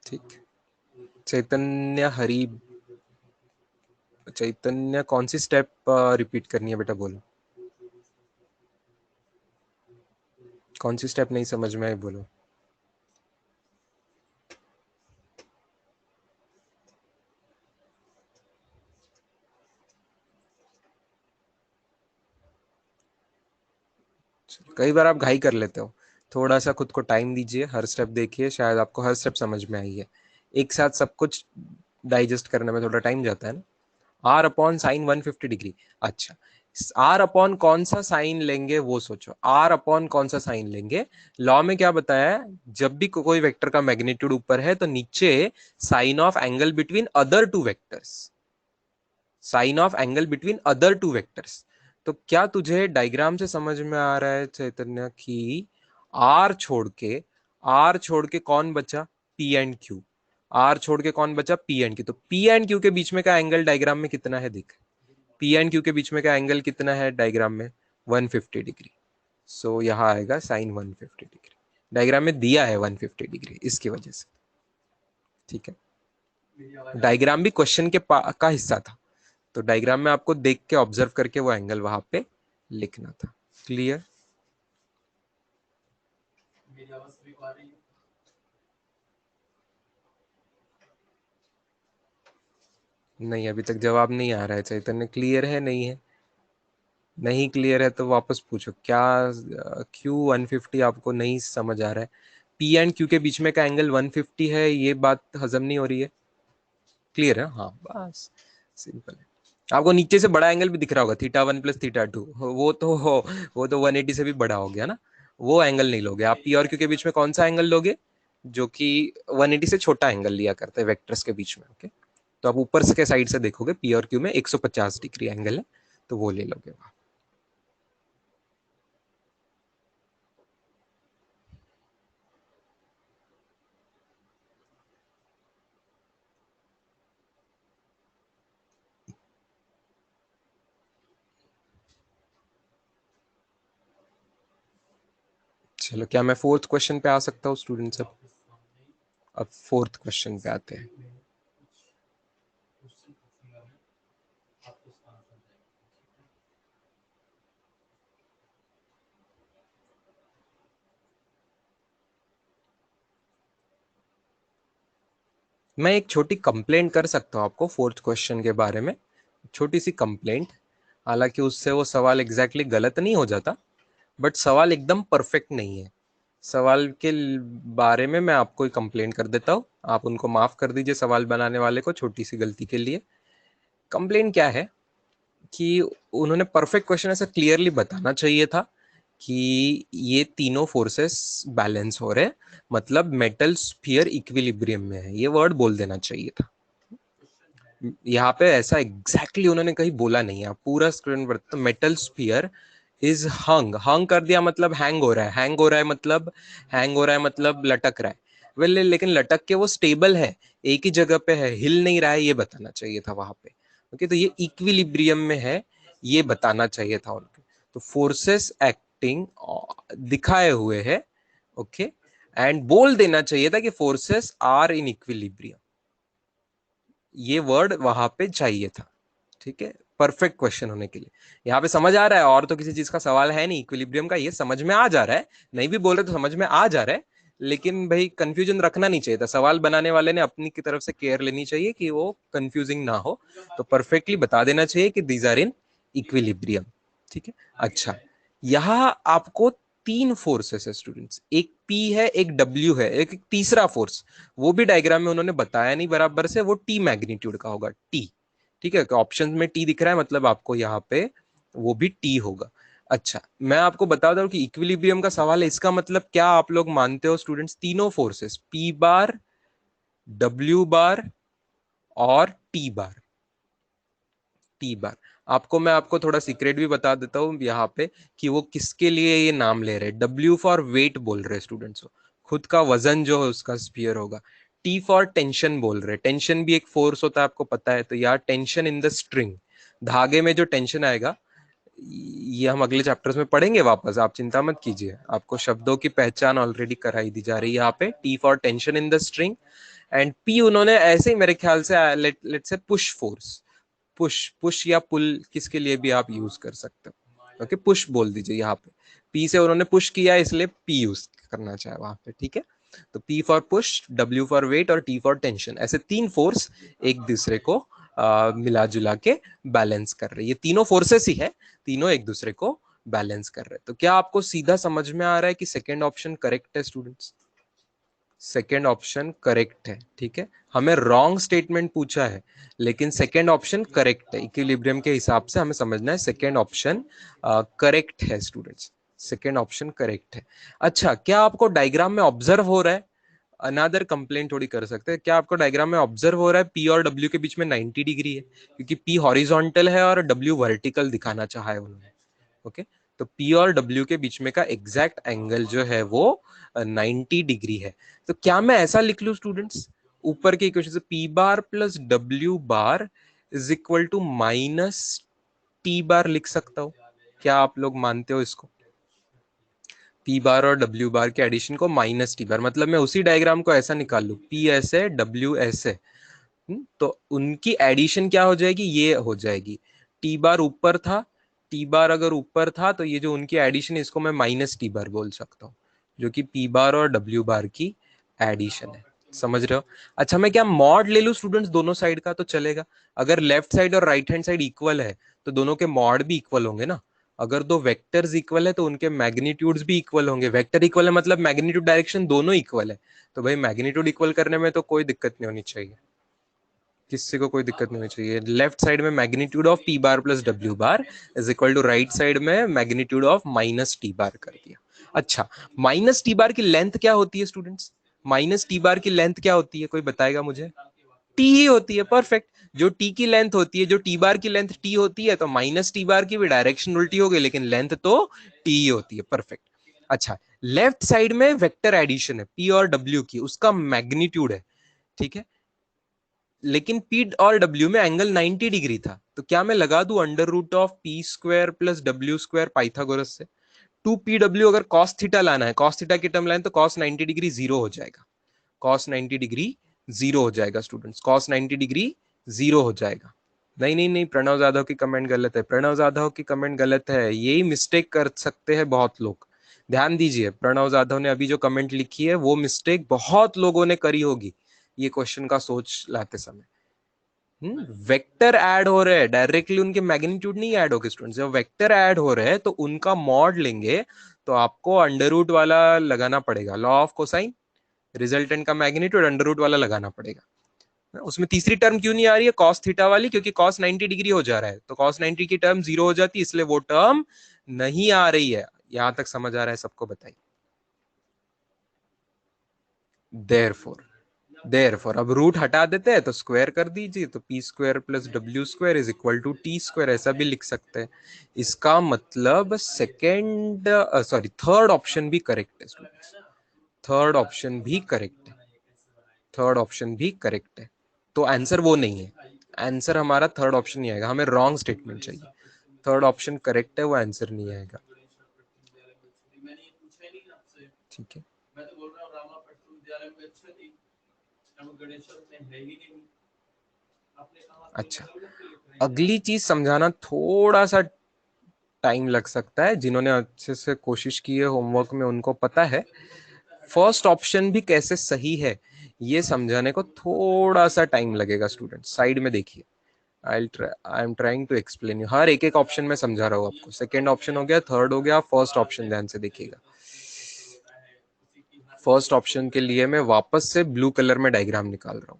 ठीक, चैतन्य हरी, चैतन्य कौन सी स्टेप रिपीट करनी है बेटा, बोलो कौन सी स्टेप नहीं समझ में आई, बोलो। कई बार आप घाई कर लेते हो, थोड़ा सा खुद को टाइम दीजिए, हर स्टेप देखिए, शायद आपको हर स्टेप समझ में आई है। एक साथ सब कुछ डाइजेस्ट करने में थोड़ा टाइम जाता है ना। आर अपॉन साइन 150 डिग्री, अच्छा, आर अपॉन कौन सा साइन लेंगे वो सोचो। आर अपॉन कौन सा साइन लेंगे? लॉ में क्या बताया है, जब भी कोई वेक्टर का मैग्नीट्यूड ऊपर है तो नीचे sine of angle between other two vectors, sine of angle between other two vectors. तो क्या तुझे डायग्राम से समझ में आ रहा है चैतन्य की आर छोड़ के, आर छोड़ के कौन बचा, पी एंड क्यू, आर छोड़ के कौन बचा, पी एंड क्यू। तो पी एंड क्यू के बीच में का एंगल डायग्राम में कितना है, देख, पी एंड क्यू के बीच में का एंगल कितना है डायग्राम में, 150 डिग्री। सो यहाँ आएगा साइन 150 डिग्री, डायग्राम में दिया है 150 डिग्री इसकी वजह से। ठीक है, डायग्राम भी क्वेश्चन के का हिस्सा था, तो डायग्राम में आपको देख के ऑब्जर्व करके वो एंगल वहां पे लिखना था। क्लियर? नहीं, अभी तक जवाब नहीं आ रहा है चैतन्य, क्लियर है नहीं है? नहीं क्लियर है तो वापस पूछो, क्या क्यू 150 आपको नहीं समझ आ रहा है? पी एंड क्यू के बीच में का एंगल 150 है, ये बात हजम नहीं हो रही है? क्लियर है, हाँ बस, सिंपल है। आपको नीचे से बड़ा एंगल भी दिख रहा होगा, θ1 प्लस θ2, वो तो 180 से भी बड़ा हो गया ना, वो एंगल नहीं लोगे आप। पी और क्यू के बीच में कौन सा एंगल लोगे, जो कि 180 से छोटा एंगल लिया करते हैं वेक्टर्स के बीच में। ओके, तो आप ऊपर से के साइड से देखोगे पी और क्यू में 150 डिग्री एंगल है, तो वो ले लोगे वहां। चलो, क्या मैं फोर्थ क्वेश्चन पे आ सकता हूँ स्टूडेंट्स? अब फोर्थ क्वेश्चन पे आते हैं। मैं एक छोटी कंप्लेंट कर सकता हूँ आपको फोर्थ क्वेश्चन के बारे में, छोटी सी कंप्लेंट। हालांकि उससे वो सवाल एग्जैक्टली गलत नहीं हो जाता, बट सवाल एकदम परफेक्ट नहीं है। सवाल के बारे में मैं आपको कंप्लेंट कर देता हूँ, आप उनको माफ कर दीजिए सवाल बनाने वाले को छोटी सी गलती के लिए। कंप्लेंट क्या है कि उन्होंने परफेक्ट क्वेश्चन ऐसा क्लियरली बताना चाहिए था कि ये तीनों फोर्सेस बैलेंस हो रहे हैं, मतलब मेटल स्फीयर इक्विलिब्रियम में है, ये वर्ड बोल देना चाहिए था। यहाँ पे ऐसा एग्जैक्टली उन्होंने कहीं बोला नहीं है, पूरा स्क्रीन पर तो मेटल स्फीयर इज हंग, हंग कर दिया मतलब हैंग हो रहा है, हैंग हो रहा है मतलब, हैंग हो रहा है मतलब लटक रहा है। वेल लेकिन लटक के वो स्टेबल है, एक ही जगह पे है, हिल नहीं रहा है, ये बताना चाहिए था वहां पे। ओके, तो ये इक्विलिब्रियम में है, ये बताना चाहिए था उनको। तो फोर्सेस एक्टिंग दिखाए हुए है, ओके, एंड बोल देना चाहिए था कि फोर्सेस आर इन इक्विलिब्रियम, ये वर्ड वहां पे चाहिए था। ठीक है, परफेक्ट क्वेश्चन होने के लिए। यहाँ पे समझ आ रहा है, और तो किसी चीज का सवाल है नहीं, इक्विलिब्रियम का ये समझ में आ जा रहा है, नहीं भी बोल रहे तो समझ में आ जा रहा है, लेकिन भाई कंफ्यूजन रखना नहीं चाहिए था, सवाल बनाने वाले ने अपनी की तरफ से केयर लेनी चाहिए कि वो कंफ्यूजिंग ना हो, तो परफेक्टली बता देना चाहिए कि दीज आर इन इक्विलिब्रियम। ठीक है, अच्छा, यहाँ आपको तीन फोर्सेस है स्टूडेंट्स, एक पी है, एक डब्ल्यू है, एक तीसरा फोर्स, वो भी डायग्राम में उन्होंने बताया नहीं बराबर से, वो टी मैग्नीट्यूड का होगा, टी। ठीक है, ऑप्शन में टी दिख रहा है, मतलब आपको यहाँ पे वो भी टी होगा। अच्छा, मैं आपको बता दूं कि इक्विलिब्रियम का सवाल है, इसका मतलब क्या आप लोग मानते हो स्टूडेंट्स, तीनों फोर्सेस पी बार, डब्ल्यू बार और टी बार, टी बार, मैं आपको थोड़ा सीक्रेट भी बता देता हूँ यहाँ पे कि वो किसके लिए ये नाम ले रहे हैं। डब्ल्यू फॉर वेट बोल रहे हैं स्टूडेंट्स, खुद का वजन जो है उसका स्फीयर होगा। टी फॉर टेंशन बोल रहे हैं, टेंशन भी एक फोर्स होता है आपको पता है, तो यार टेंशन इन द स्ट्रिंग, धागे में जो टेंशन आएगा, ये हम अगले चैप्टर्स में पढ़ेंगे वापस, आप चिंता मत कीजिए, आपको शब्दों की पहचान ऑलरेडी कराई दी जा रही है यहाँ पे। T for tension in the string, and P उन्होंने ऐसे ही मेरे ख्याल से लेट से पुश फोर्स, पुश, पुश या पुल किसके लिए भी आप यूज कर सकते हो, ओके, पुश बोल दीजिए यहाँ पे, पी से उन्होंने पुश किया इसलिए पी यूज करना चाहे वहां पे। ठीक है, तो P for push, W for wait और टी फॉर टेंशन, ऐसे तीन फोर्स एक दूसरे को मिला जुला के बैलेंस कर रहे हैं, ये तीनों फोर्सेस ही है, तीनों एक दूसरे को बैलेंस कर रहे हैं। तो क्या आपको सीधा समझ में आ रहा है कि सेकेंड ऑप्शन करेक्ट है स्टूडेंट्स? सेकेंड ऑप्शन करेक्ट है। ठीक है, हमें रॉन्ग स्टेटमेंट पूछा है, लेकिन सेकेंड ऑप्शन करेक्ट है, इक्विलिब्रियम के हिसाब से हमें समझना है सेकेंड ऑप्शन करेक्ट है स्टूडेंट्स, सेकेंड ऑप्शन करेक्ट है। अच्छा, क्या आपको डायग्राम में ऑब्जर्व हो रहा है, अनदर कंप्लेंट थोड़ी कर सकते हैं, क्या आपको डायग्राम में ऑब्जर्व हो रहा है पी और डब्ल्यू के बीच में 90 डिग्री है, क्योंकि पी हॉरिजॉन्टल है और डब्ल्यू वर्टिकल दिखाना चाहा है उन्होंने। ओके, तो पी और डब्ल्यू के बीच में का एग्जैक्ट एंगल जो है वो 90 डिग्री है। तो क्या मैं ऐसा लिख लू स्टूडेंट्स, ऊपर के इक्वेशन से P bar plus W bar is equal to minus T bar लिख सकता हूं? क्या आप लोग मानते हो इसको, पी बार और डब्ल्यू बार के एडिशन को माइनस टी बार, मतलब मैं उसी डायग्राम को ऐसा निकाल लू, पी ऐसे डब्ल्यू ऐसे, तो उनकी एडिशन क्या हो जाएगी, ये हो जाएगी, टी बार ऊपर था, टी बार अगर ऊपर था तो ये जो उनकी एडिशन है इसको मैं माइनस टी बार बोल सकता हूँ, जो कि पी बार और डब्ल्यू बार की एडिशन है। समझ रहे हो? अच्छा, मैं क्या मॉड ले लू स्टूडेंट्स दोनों साइड का तो चलेगा? अगर लेफ्ट साइड और राइट हैंड साइड इक्वल है तो दोनों के मॉड भी इक्वल होंगे ना, अगर दो वेक्टर्स इक्वल है तो उनके मैग्नीट्यूड्स भी इक्वल होंगे, वेक्टर इक्वल है मतलब मैग्नीट्यूड डायरेक्शन दोनों इक्वल है, तो भाई मैग्नीट्यूड इक्वल करने में तो कोई दिक्कत नहीं होनी चाहिए, किसी को कोई दिक्कत नहीं होनी चाहिए। लेफ्ट साइड में magnitude of P bar plus W bar is equal to right side में magnitude of minus T bar कर दिया। अच्छा, माइनस टी बार की लेंथ क्या होती है स्टूडेंट्स, माइनस टी बार की लेंथ क्या होती है, कोई बताएगा मुझे? टी ही होती है, परफेक्ट, जो टी की लेंथ होती है, जो टी बार की लेंथ टी होती है, तो माइनस टी बार की भी डायरेक्शन उल्टी हो गई लेकिन लेंथ तो टी ही होती है, परफेक्ट। अच्छा, लेफ्ट साइड में वेक्टर एडिशन है पी और डब्ल्यू की, उसका मैग्नीट्यूड है, ठीक है, लेकिन पी और डब्ल्यू में एंगल 90 डिग्री था, तो क्या मैं लगा दूं under root of P square plus W square Pythagoras से, टू पी डब्ल्यू अगर कॉस थीटा लाना है, कॉस थीटा की टर्म लाइन, तो कॉस 90 डिग्री जीरो हो जाएगा, कॉस 90 डिग्री जीरो हो जाएगा स्टूडेंट्स, कॉस 90 डिग्री जीरो हो जाएगा। नहीं नहीं नहीं, प्रणव जाधव की कमेंट गलत है, प्रणव जाधव की कमेंट गलत है, यही मिस्टेक कर सकते हैं बहुत लोग, ध्यान दीजिए, प्रणव जाधव ने अभी जो कमेंट लिखी है वो मिस्टेक बहुत लोगों ने करी होगी ये क्वेश्चन का सोच लाते समय। वेक्टर ऐड हो रहे हैं, डायरेक्टली उनके मैग्नीट्यूड नहीं ऐड होगे स्टूडेंट्स, जब वेक्टर ऐड हो रहे हैं तो उनका मॉड लेंगे, तो आपको अंडर रूट वाला लगाना पड़ेगा, लॉ ऑफ कोसाइन, रिजल्टेंट का मैग्नीट्यूड अंडर रूट वाला लगाना पड़ेगा। उसमें तीसरी टर्म क्यों नहीं आ रही है कॉस थीटा वाली, क्योंकि कॉस 90 डिग्री हो जा रहा है, तो कॉस 90 की टर्म 0 हो जाती है, इसलिए वो टर्म नहीं आ रही है। यहां तक समझ आ रहा है सबको? बताइए। देयरफॉर अब रूट हटा देते हैं तो स्क्वायर कर दीजिए, तो P square plus W square is equal to T square, ऐसा भी लिख सकते हैं। इसका मतलब सेकेंड सॉरी थर्ड ऑप्शन भी करेक्ट है स्टूडेंट्स, थर्ड ऑप्शन भी करेक्ट है, थर्ड ऑप्शन भी करेक्ट है। तो आंसर वो नहीं है, आंसर हमारा थर्ड ऑप्शन नहीं आएगा, हमें रॉन्ग स्टेटमेंट चाहिए। थर्ड ऑप्शन करेक्ट है, वो आंसर नहीं आएगा। ठीक है, अच्छा अगली चीज समझाना थोड़ा सा टाइम लग सकता है, जिन्होंने अच्छे से कोशिश की है होमवर्क में उनको पता है। फर्स्ट ऑप्शन भी कैसे सही है ये समझाने को थोड़ा सा टाइम लगेगा स्टूडेंट, साइड में देखिए। I am trying to explain you, हर एक एक ऑप्शन में समझा रहा हूँ आपको। सेकेंड ऑप्शन हो गया, थर्ड हो गया, फर्स्ट ऑप्शन ध्यान से देखिएगा। फर्स्ट ऑप्शन के लिए मैं वापस से ब्लू कलर में डायग्राम निकाल रहा हूं।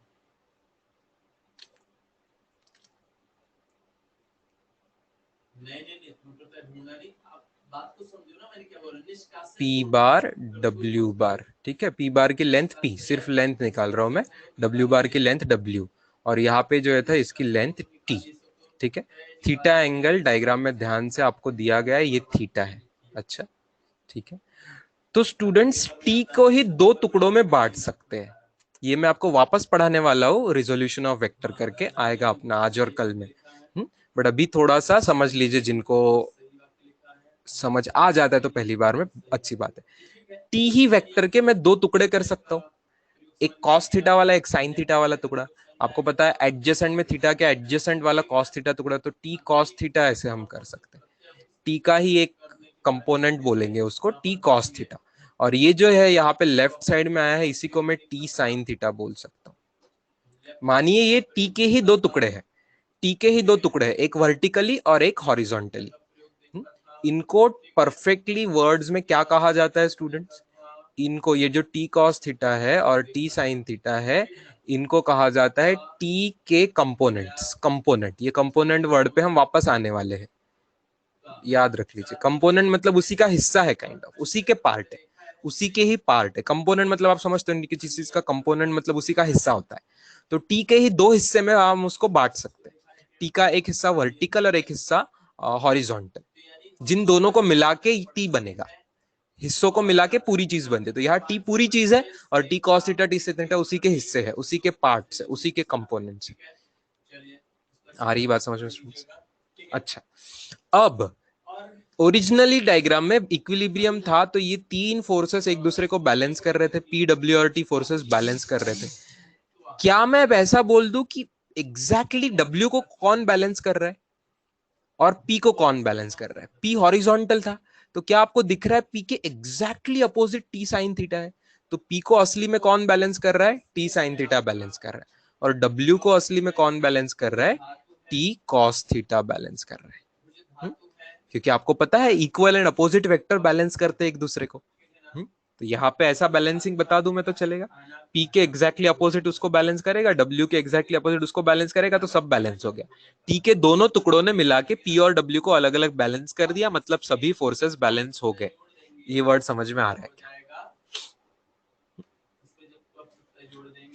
पी बार डब्ल्यू बार, ठीक है, पी बार की लेंथ पी, सिर्फ लेंथ निकाल रहा हूं मैं, डब्ल्यू बार की लेंथ डब्ल्यू, और यहाँ पे जो है था इसकी लेंथ टी, ठीक है। थीटा एंगल डायग्राम में ध्यान से आपको दिया गया है, ये थीटा है, अच्छा ठीक है। तो स्टूडेंट्स टी को ही दो टुकड़ों में बांट सकते हैं, ये मैं आपको वापस पढ़ाने वाला हूँ, रिजोल्यूशन ऑफ वेक्टर करके आएगा अपना आज और कल में। बट अभी थोड़ा सा समझ लीजिए, जिनको समझ आ जाता है तो पहली बार में अच्छी बात है। टी ही वेक्टर के मैं दो टुकड़े कर सकता हूँ, एक कॉस थीटा वाला, एक साइन थीटा वाला टुकड़ा। आपको पता है एडजेसेंट में थीटा के एडजेसेंट वाला कॉस थीटा टुकड़ा, तो टी कॉस थीटा ऐसे हम कर सकते हैं। टी का ही एक कंपोनेंट बोलेंगे उसको टी कॉस थीटा, और ये जो है यहाँ पे लेफ्ट साइड में आया है, इसी को मैं टी साइन थीटा बोल सकता हूँ। मानिए ये टी के ही दो टुकड़े हैं, टी के ही दो टुकड़े हैं, एक वर्टिकली और एक हॉरिजॉन्टली। इनको परफेक्टली वर्ड्स में क्या कहा जाता है स्टूडेंट्स? इनको, ये जो टी कॉस थीटा है और टी साइन थीटा है, इनको कहा जाता है टी के कंपोनेंट्स। कंपोनेंट, ये कंपोनेंट वर्ड पे हम वापस आने वाले हैं, याद रख लीजिए। कंपोनेंट मतलब उसी का हिस्सा है, काइंड ऑफ उसी के पार्ट है, उसी के ही पार्ट है। कंपोनेंट मतलब आप समझते हो कि किसी चीज का कंपोनेंट मतलब उसी का हिस्सा होता है। तो टी के ही दो हिस्से में हम उसको बांट सकते हैं, टी का एक हिस्सा वर्टिकल और एक हिस्सा हॉरिजॉन्टल, जिन दोनों को मिला के टी बनेगा, हिस्सों को मिला के पूरी चीज बनती है। तो यहाँ टी पूरी चीज है और T cos theta T sec theta उसी के हिस्से है, उसी के पार्ट्स है, उसी के कंपोनेंट्स है। आ रही बात समझ में? अच्छा, अब ओरिजिनली डायग्राम में इक्विलिब्रियम था, तो ये तीन फोर्सेस एक दूसरे को बैलेंस कर रहे थे, पी डब्ल्यू और टी फोर्सेस बैलेंस कर रहे थे। क्या मैं अब ऐसा बोल दूं कि एग्जैक्टली डब्ल्यू को कौन बैलेंस कर रहा है और पी को कौन बैलेंस कर रहा है? पी हॉरिजॉन्टल था, तो क्या आपको दिख रहा है पी के exactly opposite T sine theta है, तो पी को असली में कौन बैलेंस कर रहा है? टी साइन थीटा बैलेंस कर रहा है। और डब्ल्यू को असली में कौन बैलेंस कर रहा है? टी कॉस थीटा बैलेंस कर रहा है। क्योंकि आपको पता है equal and opposite vector balance करते हैं एक दूसरे को। तो यहाँ पे ऐसा बैलेंसिंग बता दूं मैं तो चलेगा, पी के एग्जैक्टली अपोजिट उसको बैलेंस करेगा, डब्ल्यू के एग्जैक्टली अपोजिट उसको बैलेंस करेगा, तो सब बैलेंस हो गया। टी के दोनों टुकड़ों ने मिला के पी और डब्ल्यू को अलग अलग बैलेंस कर दिया, मतलब सभी फोर्सेस बैलेंस हो गए। ये वर्ड समझ में आ रहा है क्या?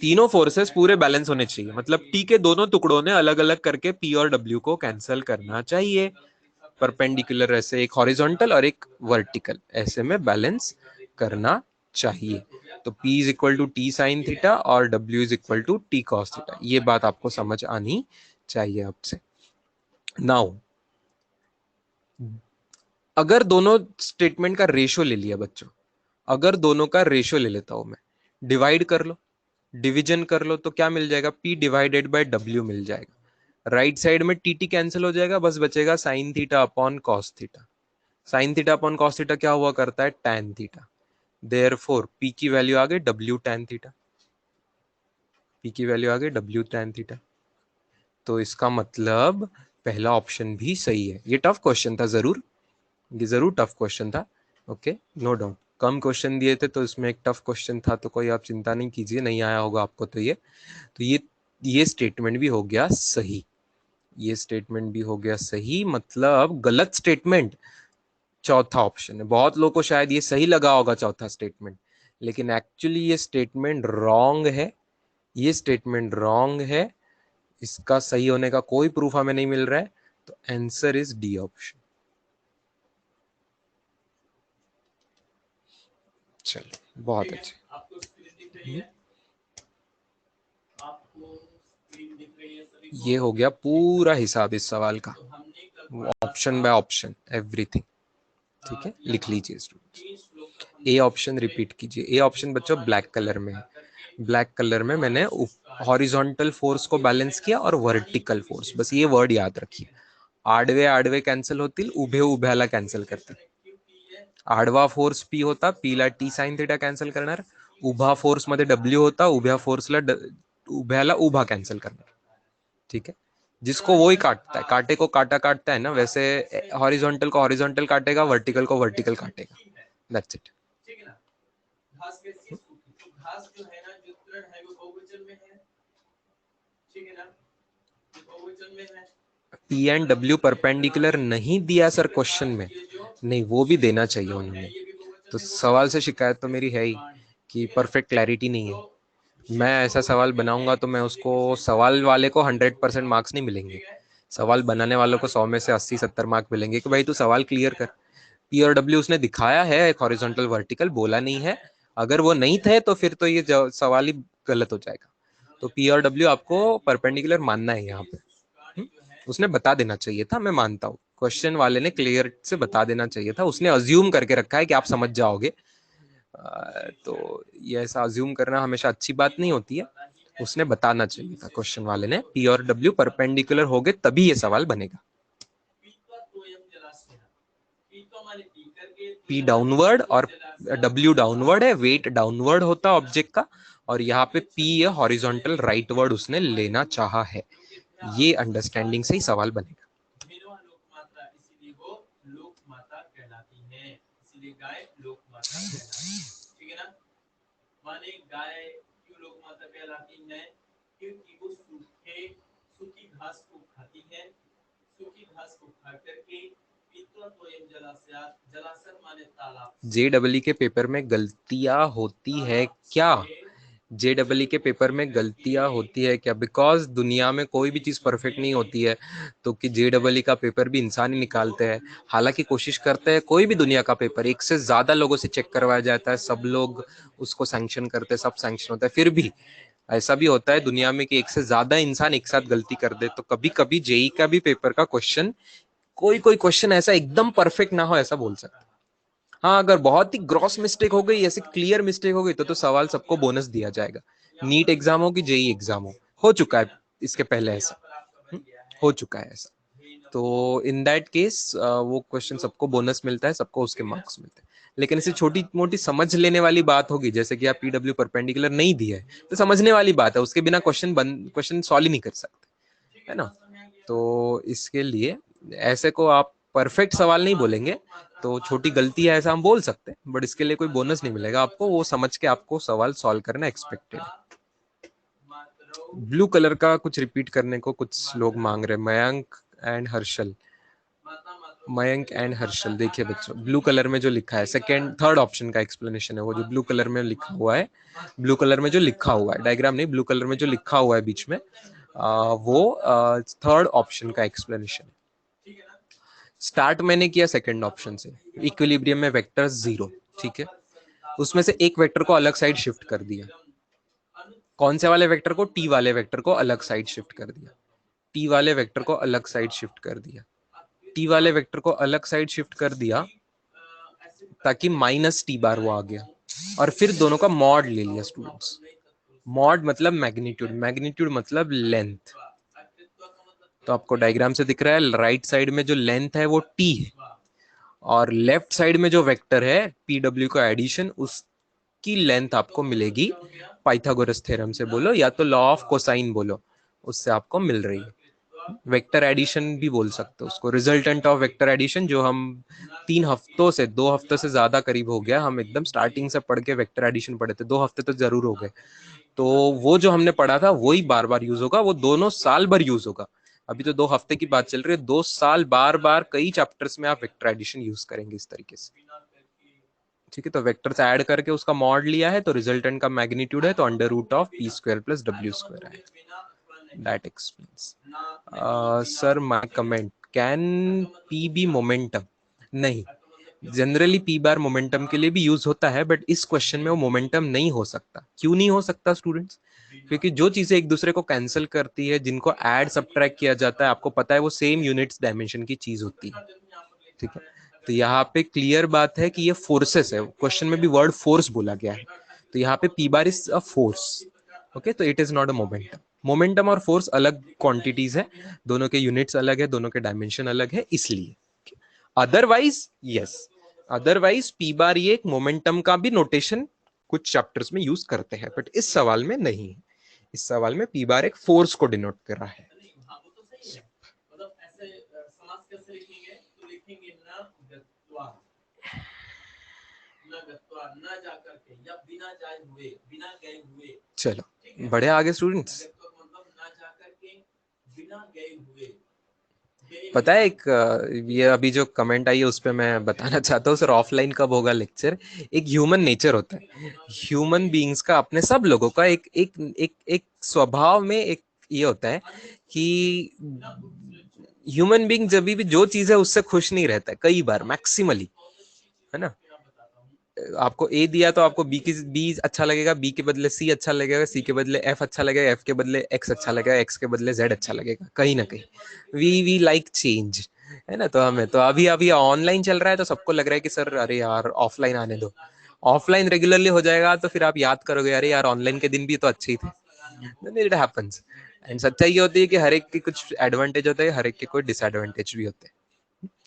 तीनों फोर्सेस पूरे बैलेंस होने चाहिए, मतलब टी के दोनों टुकड़ों ने अलग अलग करके पी और डब्ल्यू को कैंसिल करना चाहिए। परपेंडिकुलर ऐसे, एक हॉरिजॉन्टल और एक वर्टिकल, ऐसे में बैलेंस करना चाहिए। तो P is equal to T sine theta और W is equal to T cos theta, ये बात आपको समझ आनी चाहिए आपसे। नाउ अगर दोनों स्टेटमेंट का रेशियो ले लिया बच्चों, अगर दोनों का रेशियो ले लेता हूं मैं, डिवाइड कर लो, डिवीजन कर लो, तो क्या मिल जाएगा? P डिवाइडेड बाय W मिल जाएगा। राइट साइड में टी टी कैंसिल हो जाएगा, बस बचेगा sine theta upon cos theta. Sine theta upon cos theta क्या हुआ करता है? Tan theta. देयरफॉर P की वैल्यू आ गई W टैन थीटा, P की वैल्यू आ गई W टैन थीटा। तो इसका मतलब पहला ऑप्शन भी सही है। ये टफ क्वेश्चन था जरूर, ये जरूर टफ क्वेश्चन था, ओके, नो डाउट कम क्वेश्चन दिए थे तो इसमें एक टफ क्वेश्चन था, तो कोई आप चिंता नहीं कीजिए, नहीं आया होगा आपको तो ये स्टेटमेंट भी हो गया सही, ये स्टेटमेंट भी हो गया सही, मतलब गलत स्टेटमेंट चौथा ऑप्शन है। बहुत लोगों को शायद ये सही लगा होगा चौथा स्टेटमेंट, लेकिन एक्चुअली ये स्टेटमेंट रॉन्ग है, ये स्टेटमेंट रॉन्ग है, इसका सही होने का कोई प्रूफ हमें नहीं मिल रहा है, तो आंसर इज डी ऑप्शन। चलो बहुत अच्छे, ये हो गया पूरा हिसाब इस सवाल का, ऑप्शन बाय ऑप्शन एवरीथिंग। ठीक है, लिख लीजिए स्टूडेंट्स। ए ऑप्शन रिपीट कीजिए। ए ऑप्शन बच्चों ब्लैक कलर में है, ब्लैक कलर में मैंने हॉरिजॉन्टल फोर्स को बैलेंस किया और वर्टिकल फोर्स, बस ये वर्ड याद रखिए। आडवे आडवे कॅन्सल होतील, उभे उभ्याला कॅन्सल करतील। आडवा फोर्स पी होता, पी ला टी साइन थीटा कॅन्सल करणार, उभा फोर्स मध्ये डब्ल्यू होता, उभ्या फोर्सला उभ्याला उभा कॅन्सल करणार। ठीक है, जिसको वो ही काटता है, कांटे को काटा काटता है ना, वैसे हॉरिजॉन्टल को हॉरिजॉन्टल काटेगा, वर्टिकल को वर्टिकल काटेगा, that's it. P and W perpendicular नहीं दिया सर क्वेश्चन में, नहीं वो भी देना चाहिए उन्होंने, तो सवाल से शिकायत तो मेरी है ही कि परफेक्ट क्लैरिटी नहीं है। मैं ऐसा सवाल बनाऊंगा तो मैं उसको, सवाल वाले को 100% मार्क्स नहीं मिलेंगे, सवाल बनाने वालों को 100 में से 80-70 मार्क मिलेंगे कि भाई तू सवाल क्लियर कर। पी और डब्ल्यू उसने दिखाया है एक हॉरिजॉन्टल वर्टिकल, बोला नहीं है, अगर वो नहीं थे तो फिर तो ये सवाल ही गलत हो जाएगा। तो पी और डब्ल्यू आपको परपेंडिकुलर मानना है यहाँ पे। उसने बता देना चाहिए था, मैं मानता हूँ, क्वेश्चन वाले ने क्लियर से बता देना चाहिए था, उसने अज्यूम करके रखा है कि आप समझ जाओगे, तो ये ऐसा अज्यूम करना हमेशा अच्छी बात नहीं होती है, उसने बताना चाहिए था क्वेश्चन वाले ने, पी और डब्ल्यू परपेंडिकुलर हो गए तभी ये सवाल बनेगा। पी डाउनवर्ड और डब्ल्यू डाउनवर्ड है, वेट डाउनवर्ड होता है ऑब्जेक्ट का, और यहाँ पे पी ये हॉरिजॉन्टल राइटवर्ड उसने लेना चाहा है, ये अंडरस्टैंडिंग से ही सवाल बनेगा। JEE के पेपर में गलतियां होती है क्या? JEE के पेपर में गलतियां होती है क्या? बिकॉज दुनिया में कोई भी चीज परफेक्ट नहीं होती है, तो कि JEE का पेपर भी इंसान ही निकालते हैं, हालांकि कोशिश करते हैं, कोई भी दुनिया का पेपर एक से ज्यादा लोगों से चेक करवाया जाता है, सब लोग उसको सैंक्शन करते हैं, सब सैंक्शन होता है, फिर भी ऐसा भी होता है दुनिया में कि एक से ज्यादा इंसान एक साथ गलती कर दे, तो कभी कभी जेई का भी पेपर का क्वेश्चन, कोई कोई क्वेश्चन ऐसा एकदम परफेक्ट ना हो, ऐसा बोल सकते। हाँ, अगर बहुत ही ग्रॉस मिस्टेक हो गई, ऐसी क्लियर मिस्टेक हो गई, तो सवाल सबको बोनस दिया जाएगा। नीट एग्जाम हो कि जेई एग्जाम हो चुका है इसके पहले ऐसा, हो चुका है ऐसा, तो इन दैट केस वो क्वेश्चन सबको बोनस मिलता है, सबको उसके मार्क्स मिलते हैं। लेकिन ऐसी छोटी मोटी समझ लेने वाली बात होगी, जैसे कि आप पीडब्ल्यू परपेंडिकुलर नहीं दिया है, तो समझने वाली बात है, उसके बिना क्वेश्चन सॉल्व ही नहीं कर सकते, है ना। तो इसके लिए ऐसे को आप परफेक्ट सवाल नहीं बोलेंगे, तो छोटी गलती है ऐसा हम बोल सकते हैं, बट इसके लिए कोई बोनस नहीं मिलेगा आपको, वो समझ के आपको सवाल सॉल्व करना एक्सपेक्टेड है। ब्लू कलर का कुछ रिपीट करने को कुछ लोग मांग रहे हैं, मयंक एंड हर्षल। देखिए बच्चों, ब्लू कलर में जो लिखा है, सेकेंड थर्ड ऑप्शन का एक्सप्लेनेशन है वो, जो ब्लू कलर में लिखा हुआ है, ब्लू कलर में जो लिखा हुआ है, डायग्राम नहीं, ब्लू कलर में जो लिखा हुआ है बीच में, वो थर्ड ऑप्शन का एक्सप्लेनेशन है। स्टार्ट मैंने किया सेकंड ऑप्शन से, इक्विलिब्रियम में वेक्टर 0, ठीक है, उसमें से एक वेक्टर को अलग साइड शिफ्ट कर दिया, कौन से वाले वेक्टर को? टी वाले वेक्टर को अलग साइड शिफ्ट कर दिया, टी वाले वेक्टर को अलग साइड शिफ्ट कर दिया, टी वाले वेक्टर को अलग साइड शिफ्ट कर दिया ताकि माइनस टी बार वो आ गया, और फिर दोनों का मॉड ले लिया स्टूडेंट्स। मॉड मतलब मैग्नीट्यूड, मैग्नीट्यूड मतलब लेंथ, तो आपको डायग्राम से दिख रहा है, राइट साइड में जो लेंथ है वो टी है, और लेफ्ट साइड में जो वेक्टर है पीडब्ल्यू का एडिशन, उसकी लेंथ आपको मिलेगी पाइथागोरस थ्योरम से बोलो, या तो लॉ ऑफ कोसाइन बोलो, उससे आपको मिल रही है। वेक्टर एडिशन भी बोल सकते हो उसको, रिजल्टेंट ऑफ वेक्टर एडिशन, जो हम 2 हफ्तों से ज्यादा करीब हो गया, हम एकदम स्टार्टिंग से पढ़ के वेक्टर एडिशन पढ़े थे, 2 हफ्ते तो जरूर हो गए। तो वो जो हमने पढ़ा था वही बार बार यूज होगा, वो दोनों साल भर यूज होगा। अभी तो 2 हफ्ते की बात चल रही है, 2 साल बार बार कई चैप्टर्स में आप वेक्टर एडिशन यूज करेंगे इस तरीके से। ठीक है, तो वेक्टर से ऐड करके उसका मॉड लिया है, तो रिजल्टेंट का मैग्नीट्यूड है, तो under root of P square plus W square है। That explains. Sir my comment, can P be momentum? नहीं, जनरली पी बार मोमेंटम के लिए भी यूज होता है, बट इस क्वेश्चन में वो मोमेंटम नहीं हो सकता। क्यों नहीं हो सकता स्टूडेंट्स? क्योंकि जो चीजें एक दूसरे को कैंसिल करती है, जिनको ऐड सब्ट्रैक्ट किया जाता है, आपको पता है वो सेम यूनिट्स डायमेंशन की चीज होती है। ठीक है, तो यहाँ पे क्लियर बात है कि ये फोर्सेस है, क्वेश्चन में भी वर्ड फोर्स बोला गया है, तो यहाँ पे P bar is a force. Okay, तो it is not a momentum. Momentum और फोर्स अलग क्वांटिटीज है, दोनों के यूनिट्स अलग है, दोनों के डायमेंशन अलग है, इसलिए। अदरवाइज यस, अदरवाइज पी बार ये एक मोमेंटम का भी नोटेशन कुछ चैप्टर्स में यूज करते हैं, बट इस सवाल में नहीं है। इस सवाल में पी बार एक फोर्स को डिनोट कर रहा है। चलो बढ़े आगे स्टूडेंट्स। पता है एक ये अभी जो कमेंट आई है उस पर मैं बताना चाहता हूँ सर, ऑफलाइन कब होगा लेक्चर? एक ह्यूमन नेचर होता है, ह्यूमन बीइंग्स का, अपने सब लोगों का एक एक एक एक स्वभाव में एक ये होता है कि ह्यूमन बीइंग जब भी जो चीज है उससे खुश नहीं रहता है, कई बार मैक्सिमली, है ना? आपको ए दिया तो आपको बी अच्छा लगेगा, बी के बदले सी अच्छा लगेगा, सी के बदले एफ अच्छा लगेगा, एफ के बदले एक्स अच्छा लगेगा, एक्स के बदले जेड अच्छा लगेगा, कहीं ना कहीं वी लाइक चेंज, है ना? तो हमें तो अभी अभी ऑनलाइन चल रहा है, तो सबको लग रहा है कि सर अरे यार ऑफलाइन आने दो। ऑफलाइन रेगुलरली हो जाएगा तो फिर आप याद करोगे अरे यार ऑनलाइन के दिन भी तो अच्छे ही थे। It happens. एंड सच्चाई ये होती है कि हर एक की कुछ एडवांटेज होता है, हर एक के कोई डिसएडवांटेज भी होते हैं।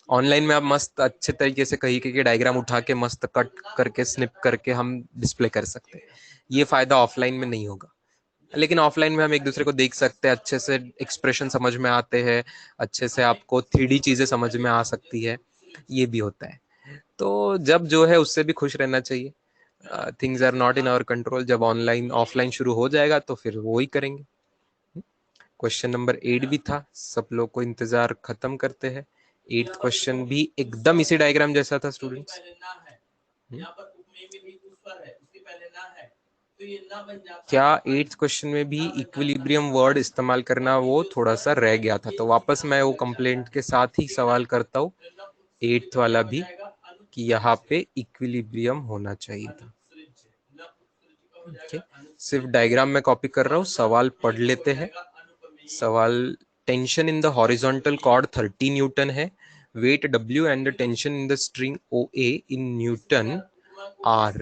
ऑनलाइन में आप मस्त अच्छे तरीके से कहीं के डायग्राम उठा के मस्त कट करके स्निप करके हम डिस्प्ले कर सकते हैं, ये फायदा ऑफलाइन में नहीं होगा। लेकिन ऑफलाइन में हम एक दूसरे को देख सकते हैं, अच्छे से एक्सप्रेशन समझ में आते हैं, अच्छे से आपको 3D चीजें समझ में आ सकती है, ये भी होता है। तो जब जो है उससे भी खुश रहना चाहिए। Things are not in our control, जब ऑनलाइन ऑफलाइन शुरू हो जाएगा तो फिर वो ही करेंगे। क्वेश्चन नंबर 8 भी था, सब लोग को इंतजार खत्म करते हैं। 8th क्वेश्चन भी एकदम इसी डायग्राम जैसा था स्टूडेंट्स। क्या 8th क्वेश्चन में भी इक्विलिब्रियम वर्ड इस्तेमाल करना वो थोड़ा सा रह गया था? तो वापस मैं वो कंप्लेंट के साथ ही सवाल करता हूँ 8th वाला भी, कि यहाँ पे इक्विलिब्रियम होना चाहिए था। okay? सिर्फ डायग्राम में कॉपी कर रहा हूँ, सवाल पढ़ लेते हैं। सवाल, tension in the horizontal cord 30 newton है, weight W and the tension in the string OA in newton R,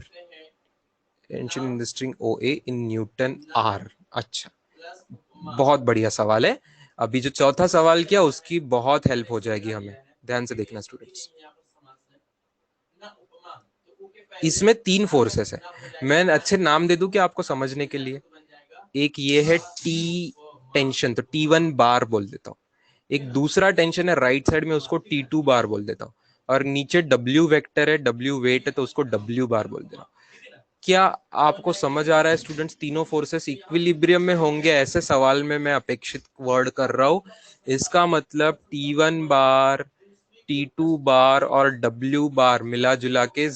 tension in the string OA in newton R। अच्छा, बहुत बढ़िया सवाल है। अभी जो चौथा सवाल किया उसकी बहुत हेल्प हो जाएगी हमें, ध्यान से देखना स्टूडेंट्स। इसमें 3 फोर्सेस है, मैं अच्छे नाम दे दूं कि आपको समझने के लिए। एक ये है टी टेंशन, तो T1 बार बोल देता हूँ। एक दूसरा टेंशन है राइट साइड में, उसको T2 बार बोल देता हूँ। और नीचे W वेक्टर है, W वेट है, तो उसको W बार बोल देता हूँ। क्या आपको समझ आ रहा है स्टूडेंट्स? तीनों फोर्सेस इक्विलिब्रियम में होंगे ऐसे सवाल में मैं अपेक्षित वर्ड कर रहा हूँ। इसका मतलब T1 बार, T2 बार और W बार मिला जुला के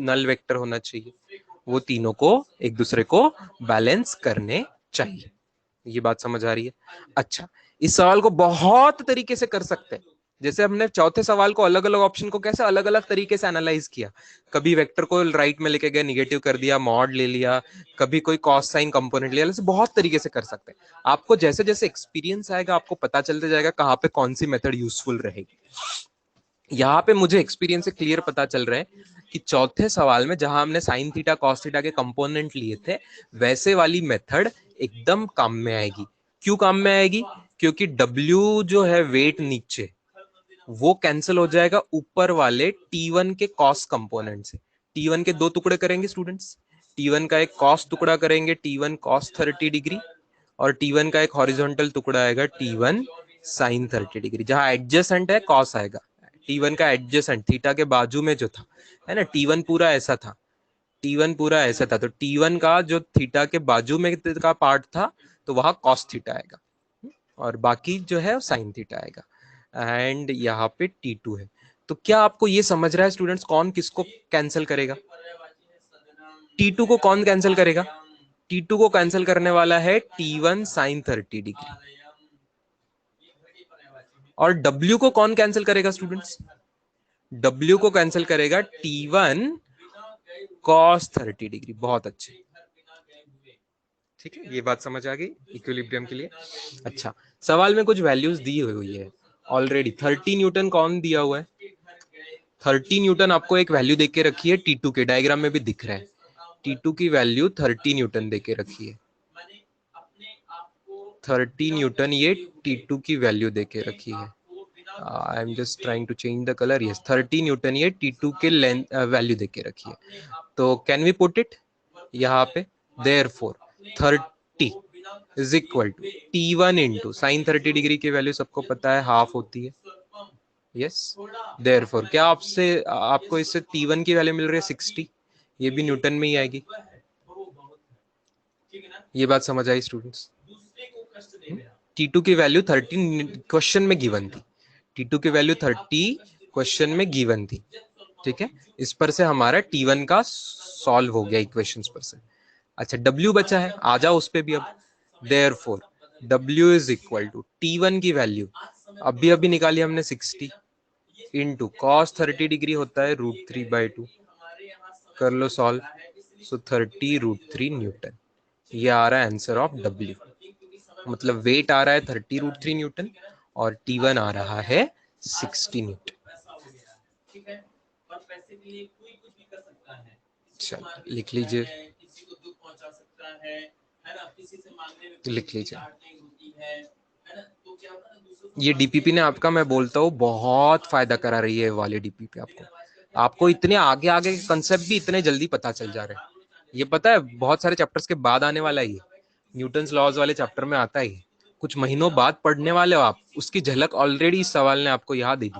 नल वेक्टर होना चाहिए, वो तीनों को एक दूसरे को बैलेंस करने चाहिए। ये बात समझ आ रही है? अच्छा, इस सवाल को बहुत तरीके से कर सकते हैं। जैसे हमने चौथे सवाल को अलग अलग ऑप्शन को कैसे अलग अलग तरीके से एनालाइज किया, कभी वेक्टर को राइट में लेके गए निगेटिव कर दिया, मॉड ले लिया, कभी कोई कॉस साइन कंपोनेंट लिया, ऐसे बहुत तरीके से कर सकते हैं। आपको जैसे जैसे एक्सपीरियंस आएगा आपको पता चलते जाएगा कहाँ पे कौन सी मेथड यूजफुल रहेगी। यहाँ पे मुझे एक्सपीरियंस से क्लियर पता चल रहा है कि चौथे सवाल में जहां हमने साइन थीटा कॉस थीटा के कंपोनेंट लिए थे, वैसे वाली मेथड एकदम काम में आएगी। क्यों काम में आएगी? क्योंकि W जो है वेट नीचे, वो कैंसिल हो जाएगा ऊपर वाले T1 के कॉस कंपोनेंट से। T1 के 2 टुकड़े करेंगे स्टूडेंट्स, T1 का एक कॉस टुकड़ा करेंगे T1 कॉस 30 डिग्री, और T1 का एक हॉरिजॉन्टल टुकड़ा आएगा T1 साइन 30 डिग्री। जहां एडजेसेंट है कॉस आएगा, T1 का एडजेसेंट थीटा के बाजू में जो था, है ना, T1 पूरा ऐसा था, T1 पूरा ऐसा था, तो T1 का जो थीटा के बाजू में का पार्ट था तो वहां कॉस थीटा आएगा, और बाकी जो है साइन थीटा आएगा। एंड यहाँ पे T2 है। तो क्या आपको ये समझ रहा है स्टूडेंट्स, कौन किसको कैंसिल करेगा? T2 को कौन कैंसिल करेगा? T2 को कैंसिल करने वाला है T1 साइन 30 डिग्री। और W को कौन कैंसिल करेगा स्टूडेंट्स? W को कैंसिल करेगा T1 cos 30 डिग्री। बहुत अच्छे, ठीक है, ये बात समझ आ गई इक्विलिब्रियम के लिए। अच्छा, सवाल में कुछ वैल्यूज दी हुई है ऑलरेडी। 30 न्यूटन कौन दिया हुआ है? 30 न्यूटन आपको एक वैल्यू देके के रखी है T2 के, डायग्राम में भी दिख रहा है। T2 की वैल्यू 30 न्यूटन देके रखी है। 30 न्यूटन ये T2 की वैल्यू देके रखी है। I am just trying to change the colour. Yes, 30 newton ये T2 के लेंथ वैल्यू देके रखी है। तो कैन वी पुट इट यहाँ पे? Therefore 30 is equal to T1 into sine 30 degree की वैल्यू सबको पता है हाफ होती है। यस, देयरफॉर क्या आपको इससे T1 की वैल्यू मिल रही है 60, ये भी न्यूटन में ही आएगी। ये बात समझ आई स्टूडेंट्स? T2 की वैल्यू 30 क्वेश्चन में गिवन थी, T2 की वैल्यू 30 क्वेश्चन में गिवन थी, ठीक है। इस पर से हमारा T1 का सॉल्व हो गया इक्वेशंस पर से। अच्छा, W बचा है, आ जाओ उस पे भी अब। Therefore W is equal to T1 की वैल्यू अभी अभी निकाली हमने 60 इंटू कॉस 30 डिग्री होता है √3/2, कर लो सॉल्व, सो 30 √3 न्यूटन। ये आ रहा है आंसर ऑफ W। मतलब वेट आ रहा है 30 √3 न्यूटन और T1 आ रहा है 60 न्यूटन। चलो लिख लीजिए, लिख लीजिए। ये डीपीपी ने आपका, मैं बोलता हूँ, बहुत फायदा करा रही है वाले डीपीपी। आपको इतने आगे आगे के कंसेप्ट भी इतने जल्दी पता चल जा रहे हैं। ये पता है बहुत सारे चैप्टर्स के बाद आने वाला है, ये न्यूटन्स लॉज वाले चैप्टर में आता है, कुछ महीनों बाद पढ़ने वाले हो आप, उसकी झलक ऑलरेडी इस सवाल ने आपको यहाँ दे दी।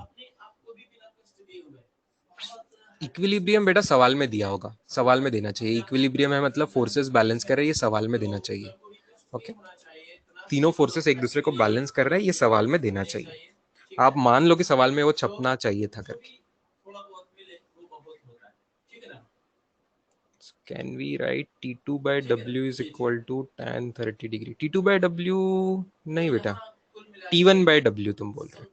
इक्विलिब्रियम बेटा सवाल में दिया होगा, सवाल में देना चाहिए। इक्विलिब्रियम है मतलब फोर्सेस बैलेंस कर रहे हैं, ये सवाल में देना चाहिए। ओके, तीनों फोर्सेस एक दूसरे को बैलेंस कर रहे हैं, ये सवाल में देना चाहिए। आप मान लो कि सवाल में वो छपना चाहिए था करके। Can we write T2 by W is equal to tan 30 degree? T2 by W नहीं बेटा, T1 by W तुम बोल रहे हो।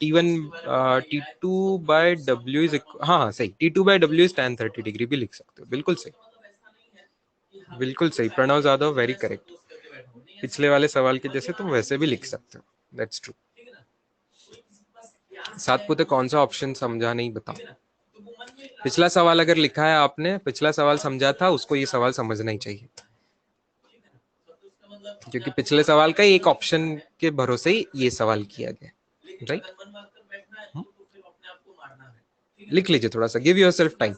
T2 by W is हाँ सही, T2 by W is tan 30 degree भी लिख सकते हो, बिल्कुल सही, बिल्कुल सही। Pranav Jadhav, very correct. पिछले वाले सवाल के जैसे तुम वैसे भी लिख सकते हो, दैट्स ट्रू। साथ पुते कौन सा ऑप्शन समझा नहीं बताओ। पिछला सवाल अगर लिखा है आपने, पिछला सवाल समझा था, उसको ये सवाल समझना ही चाहिए, क्योंकि पिछले सवाल का एक ऑप्शन के भरोसे ही ये सवाल किया गया, राइट। लिख लीजिए थोड़ा सा, गिव योरसेल्फ टाइम।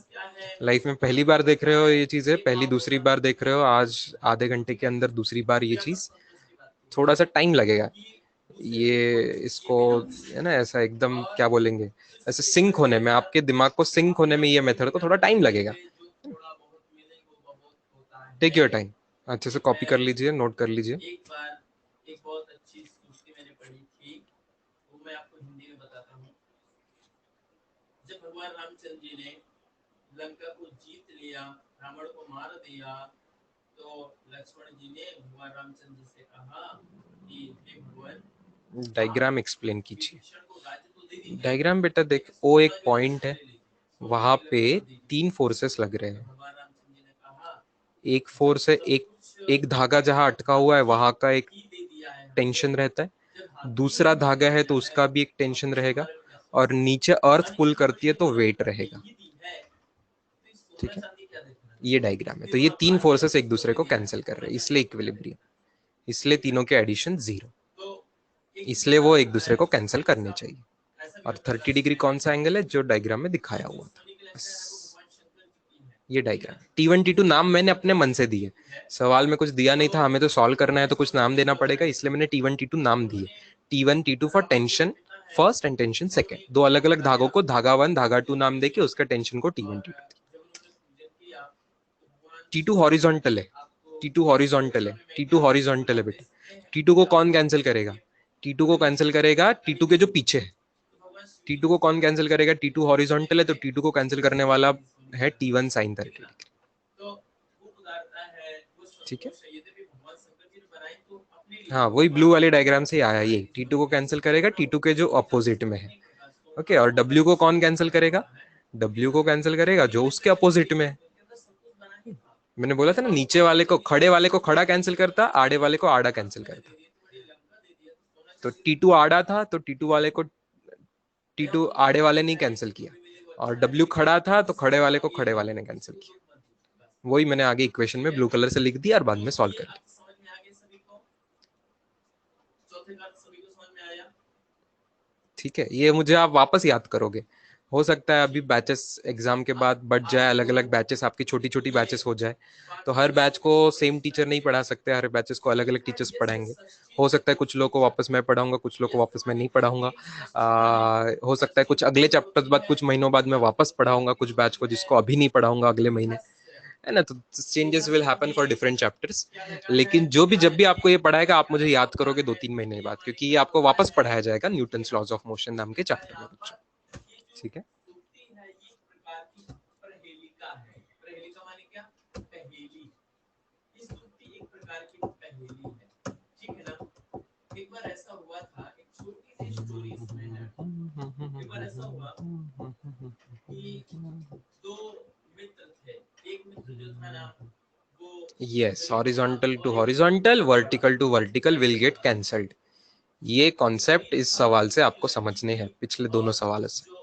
लाइफ में पहली बार देख रहे हो ये चीजें, पहली दूसरी बार देख रहे हो, आज आधे घंटे के अंदर दूसरी बार ये चीज, थोड़ा सा टाइम लगेगा ये इसको, है ना, ऐसा एकदम क्या बोलेंगे, ऐसे सिंक होने में, आपके दिमाग को सिंक होने में ये मेथड को थोड़ा टाइम लगेगा। टेक योर टाइम, अच्छे से कॉपी कर लीजिए, नोट कर लीजिए। एक बहुत अच्छी स्टोरी मैंने पढ़ी थी, वो मैं आपको हिंदी में बताता हूँ। जब भगवान रामचंद्र जी ने लंका को जीत लिया, रावण को मार दिया, तो लक्ष्मण जी ने भगवान रामचंद्र जी से कहा कि हे भगवान, डायग्राम एक्सप्लेन कीजिए। डायग्राम बेटा देख, वो एक पॉइंट है, वहां पे 3 फोर्सेस लग रहे हैं। एक फोर्स है, एक धागा जहां अटका हुआ है वहां का एक टेंशन रहता है, दूसरा धागा है तो उसका भी एक टेंशन रहेगा, और नीचे अर्थ पुल करती है तो वेट रहेगा, ठीक है। ये डायग्राम है, तो ये 3 फोर्सेस एक दूसरे को कैंसिल कर रहे हैं, इसलिए इक्विलिब्रियम, इसलिए तीनों के एडिशन 0, इसलिए वो एक दूसरे को कैंसिल करने चाहिए। और 30 डिग्री कौन सा एंगल है? जो डायग्राम में दिखाया हुआ था, ये डायग्राम। T1 T2 नाम मैंने अपने मन से दिए, सवाल में कुछ दिया नहीं था, हमें तो सॉल्व करना है तो कुछ नाम देना पड़ेगा, इसलिए मैंने T1 T2 नाम दिए। T1 T2 for tension first and tension second, दो अलग अलग धागों को धागा 1 धागा 2 नाम देके उसका टेंशन को T1 T2। T2 हॉरिजॉन्टल है, T2 हॉरिजॉन्टल है, T2 हॉरिजॉन्टल है बेटा। T2 को कौन कैंसिल करेगा? T2 को कैंसिल करेगा T2 के जो पीछे है। T2 को कौन कैंसिल करेगा? T2 हॉरिजॉन्टल है तो T2 को कैंसिल करने वाला है T1 साइन 30 डिग्री। ठीक है, हाँ वही ब्लू वाले डायग्राम से आया ये। T2 को कैंसिल करेगा T2 के जो अपोजिट में है। ओके, और W को कौन कैंसिल करेगा? W को कैंसिल करेगा जो उसके अपोजिट में है। मैंने बोला था ना, नीचे वाले को खड़े वाले को खड़ा कैंसिल करता, आड़े वाले को आड़ा कैंसिल करता। तो T2 आड़ा था तो T2 आड़े वाले ने कैंसिल किया, और W खड़ा था तो खड़े वाले को खड़े वाले ने कैंसिल किया। वही मैंने आगे इक्वेशन में ब्लू कलर से लिख दिया और बाद में सॉल्व कर दिया। ठीक है, ये मुझे आप वापस याद करोगे। हो सकता है अभी बैचेस एग्जाम के बाद बढ़ जाए, अलग अलग बैचेस आपकी छोटी छोटी बैचेस हो जाए, तो हर बैच को सेम टीचर नहीं पढ़ा सकते, हर बैचेस को अलग अलग टीचर्स पढ़ाएंगे। हो सकता है कुछ लोगों को वापस मैं पढ़ाऊंगा, कुछ लोगों को वापस मैं नहीं पढ़ाऊंगा। हो सकता है कुछ अगले चैप्टर्स बाद कुछ महीनों बाद मैं वापस पढ़ाऊंगा कुछ बैच को जिसको अभी नहीं पढ़ाऊंगा अगले महीने, है ना। तो changes will happen for different chapters. लेकिन जो भी जब भी आपको ये पढ़ाएगा आप मुझे याद करोगे 2-3 महीने बाद, क्योंकि ये आपको वापस पढ़ाया जाएगा न्यूटन्स लॉज ऑफ मोशन नाम के चैप्टर में बच्चों। ठीक है, yes, horizontal to horizontal, vertical to vertical will get cancelled. ये कॉन्सेप्ट इस सवाल से आपको समझने हैं, पिछले दोनों सवालों से।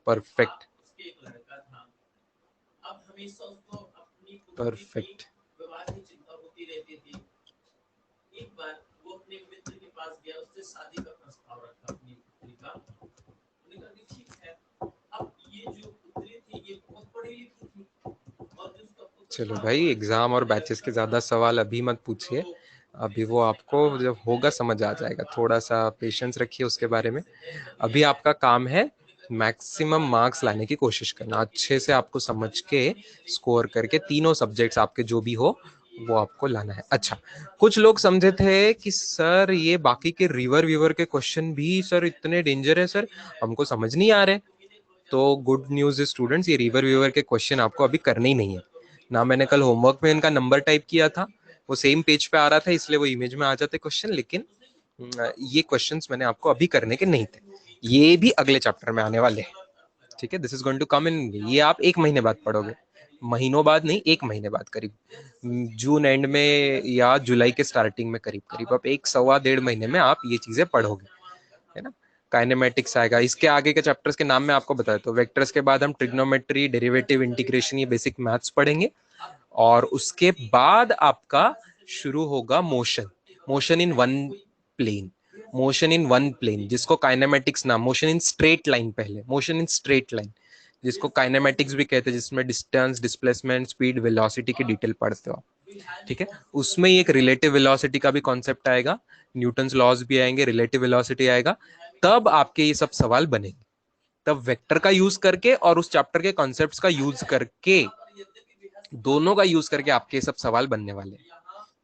Perfect, perfect. एक बार वो अपने मित्र के पास गया, उससे शादी का प्रस्ताव रखा अपनी पुत्री का। उन्होंने कहा कि ठीक है, अब ये जो पुत्री थी ये बहुत पढ़ी लिखी थी, और जो उसका पुत्र, चलो भाई एग्जाम और बैचेस के ज्यादा सवाल अभी मत पूछिए, अभी वो आपको जब होगा समझ आ जाएगा। थोड़ा सा पेशेंस रखिए उसके बारे में। अभी आपका काम है मैक्सिमम मार्क्स लाने की कोशिश करना, अच्छे से आपको समझ के स्कोर करके तीनों सब्जेक्ट्स आपके जो भी हो वो आपको लाना है। अच्छा, कुछ लोग समझे थे कि सर ये बाकी के रिवर विवर के क्वेश्चन भी सर इतने डेंजर है सर, हमको समझ नहीं आ रहे। तो गुड न्यूज स्टूडेंट्स, ये रिवर विवर के क्वेश्चन आपको अभी करने ही नहीं है ना। मैंने कल होमवर्क में इनका नंबर टाइप किया था, वो सेम पेज पे आ रहा था इसलिए वो इमेज में आ जाते क्वेश्चन, लेकिन ये क्वेश्चंस मैंने आपको अभी करने के नहीं थे, ये भी अगले चैप्टर में आने वाले हैं। ठीक है, this is going to come in, ये आप 1 महीने बाद पढ़ोगे, महीनों बाद नहीं, 1 महीने बाद करीब, जून एंड में या जुलाई के स्टार्टिंग में करीब करीब आप 1 सवा 1.5 महीने में आप ये चीजें पढ़ोगे, है ना। काइनेमेटिक्स आएगा, इसके आगे के चैप्टर्स के नाम मैं आपको बताया, तो वेक्टर्स के बाद हम ट्रिग्नोमेट्री, डेरिवेटिव, इंटीग्रेशन, ये बेसिक मैथ्स पढ़ेंगे, और उसके बाद आपका शुरू होगा motion, motion in one plane, motion in one plane जिसको काइनेमेटिक्स नाम, मोशन इन स्ट्रेट लाइन, पहले मोशन इन स्ट्रेट लाइन जिसको काइनेमेटिक्स भी कहते हैं, जिसमें डिस्टेंस, डिस्प्लेसमेंट, स्पीड, वेलोसिटी की डिटेल पढ़ते हो। ठीक है, उसमें एक रिलेटिव वेलोसिटी का भी कॉन्सेप्ट आएगा, न्यूटन्स लॉज भी आएंगे, रिलेटिव वेलोसिटी आएगा, तब आपके ये सब सवाल बनेंगे। तब वेक्टर का यूज करके और उस चैप्टर के कॉन्सेप्ट्स का यूज करके, दोनों का यूज करके आपके ये सब सवाल बनने वाले हैं।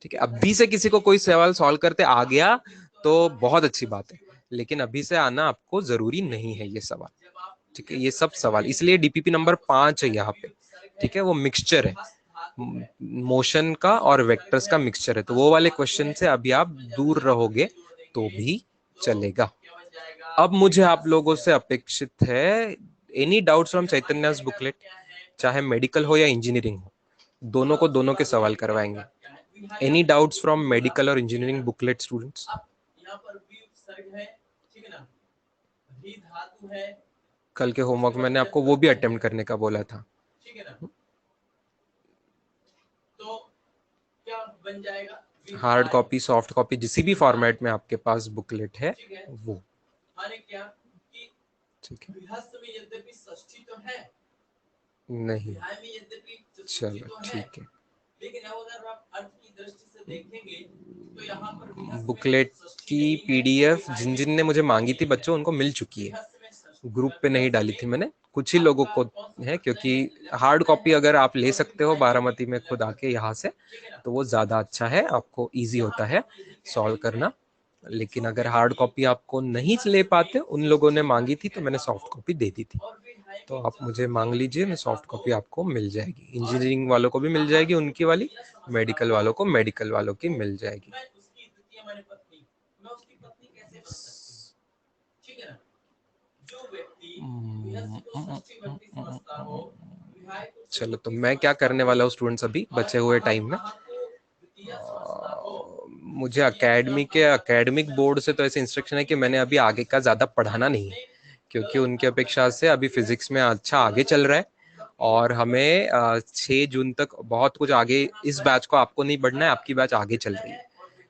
ठीक है, अभी से किसी को कोई सवाल सॉल्व करते आ गया तो बहुत अच्छी बात है, लेकिन अभी से आना आपको जरूरी नहीं है ये सवाल। ठीक है, ये सब सवाल इसलिए डीपीपी नंबर 5 है यहाँ पे। ठीक है, वो मिक्सचर है, मोशन का और वेक्टर्स का मिक्सचर है, तो वो वाले क्वेश्चन से अभी आप दूर रहोगे तो भी चलेगा। अब मुझे आप लोगों से अपेक्षित है, एनी डाउट्स फ्रॉम चैतन्यास बुकलेट, चाहे मेडिकल हो या इंजीनियरिंग हो, दोनों को दोनों के सवाल करवाएंगे। एनी डाउट्स फ्रॉम मेडिकल और इंजीनियरिंग बुकलेट स्टूडेंट्स? कल के होमवर्क मैंने आपको वो भी अटेम्प्ट करने का बोला था। तो क्या बन जाएगा? हार्ड कॉपी, सॉफ्ट कॉपी, जिसी भी फॉर्मेट में आपके पास बुकलेट है वो। ठीक है, नहीं, चलो ठीक है। बुकलेट की पीडीएफ जिन जिन ने मुझे मांगी थी बच्चों, उनको मिल चुकी है। ग्रुप पे नहीं डाली थी मैंने, कुछ ही लोगों को है, क्योंकि हार्ड कॉपी अगर आप ले सकते हो बारामती में खुद आके यहाँ से, तो वो ज्यादा अच्छा है, आपको इजी होता है सॉल्व करना। लेकिन अगर हार्ड कॉपी आपको नहीं ले पाते, उन लोगों ने मांगी थी तो मैंने सॉफ्ट कॉपी दे दी थी। तो आप मुझे मांग लीजिए, मैं सॉफ्ट कॉपी आपको मिल जाएगी। इंजीनियरिंग वालों को भी मिल जाएगी उनकी वाली, मेडिकल वालों को मेडिकल वालों की मिल जाएगी। चलो, तो मैं क्या करने वाला हूँ स्टूडेंट्स, अभी बचे हुए टाइम में मुझे एकेडमिक बोर्ड से तो ऐसे इंस्ट्रक्शन है कि मैंने अभी आगे का ज्यादा पढ़ाना नहीं है, क्योंकि उनकी अपेक्षा से अभी फिजिक्स में अच्छा आगे चल रहा है, और हमें 6 जून तक बहुत कुछ आगे, इस बैच को आपको नहीं बढ़ना है, आपकी बैच आगे चल रही है।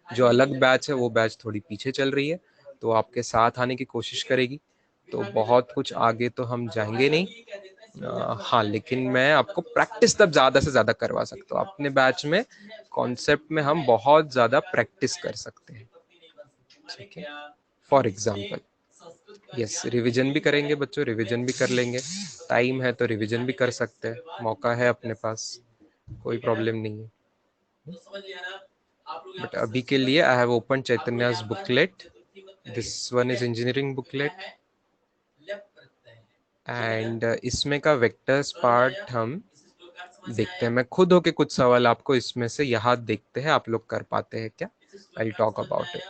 जो अलग बैच है वो बैच थोड़ी पीछे चल रही है, तो आपके साथ आने की कोशिश करेगी, तो बहुत कुछ आगे तो हम जाएंगे नहीं। हाँ, लेकिन मैं आपको प्रैक्टिस तब ज्यादा से ज्यादा करवा सकता हूँ अपने बैच में। कॉन्सेप्ट में हम बहुत ज्यादा प्रैक्टिस कर सकते हैं, ठीक है। फॉर एग्जाम्पल, यस, रिवीजन भी करेंगे बच्चों, रिवीजन भी कर लेंगे, टाइम है तो रिवीजन भी कर सकते हैं, मौका है अपने पास, कोई प्रॉब्लम नहीं है। बट अभी के लिए I have open Chaitanya's booklet, this one is engineering booklet, and इसमें का वेक्टर्स पार्ट हम देखते हैं। मैं खुद होके कुछ सवाल आपको इसमें से यहाँ देखते हैं, आप लोग कर पाते हैं क्या, आई टॉक अबाउट इट।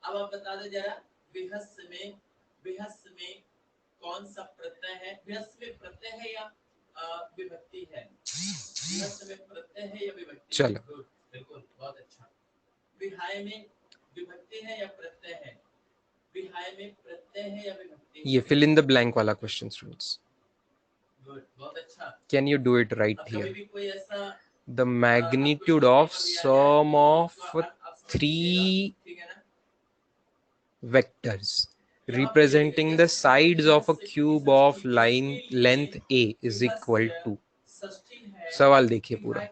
अब आप बता दो जरा, बेहस में कौन सा प्रत्यय है? बेहस में प्रत्यय है या विभक्ति है? बेहस में प्रत्यय है या विभक्ति? चलो, बिल्कुल, बहुत अच्छा। विहाय में विभक्ति है या प्रत्यय है? विहाय में प्रत्यय है या विभक्ति? ये फिल इन द ब्लैंक वाला क्वेश्चन स्टूडेंट्स। गुड, बहुत अच्छा। Can you do it right here? कोई ऐसा the magnitude of sum of 3 vectors representing the sides of a cube of line length a is equal to, सवाल देखिए पूरा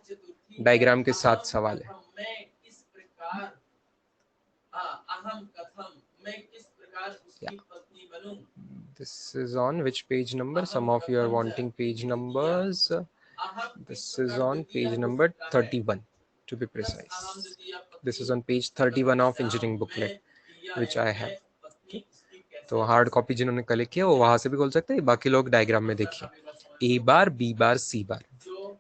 diagram के साथ सवाल है। This is on which page number? Some of you are wanting page numbers. This is on page number 31 to be precise. This is on page 31 of engineering booklet which I have. Okay? तो hard copy जिन्होंने collect किया वो वहां से भी खोल सकते हैं, बाकी लोग डायग्राम में देखिए, A bar B bar C bar,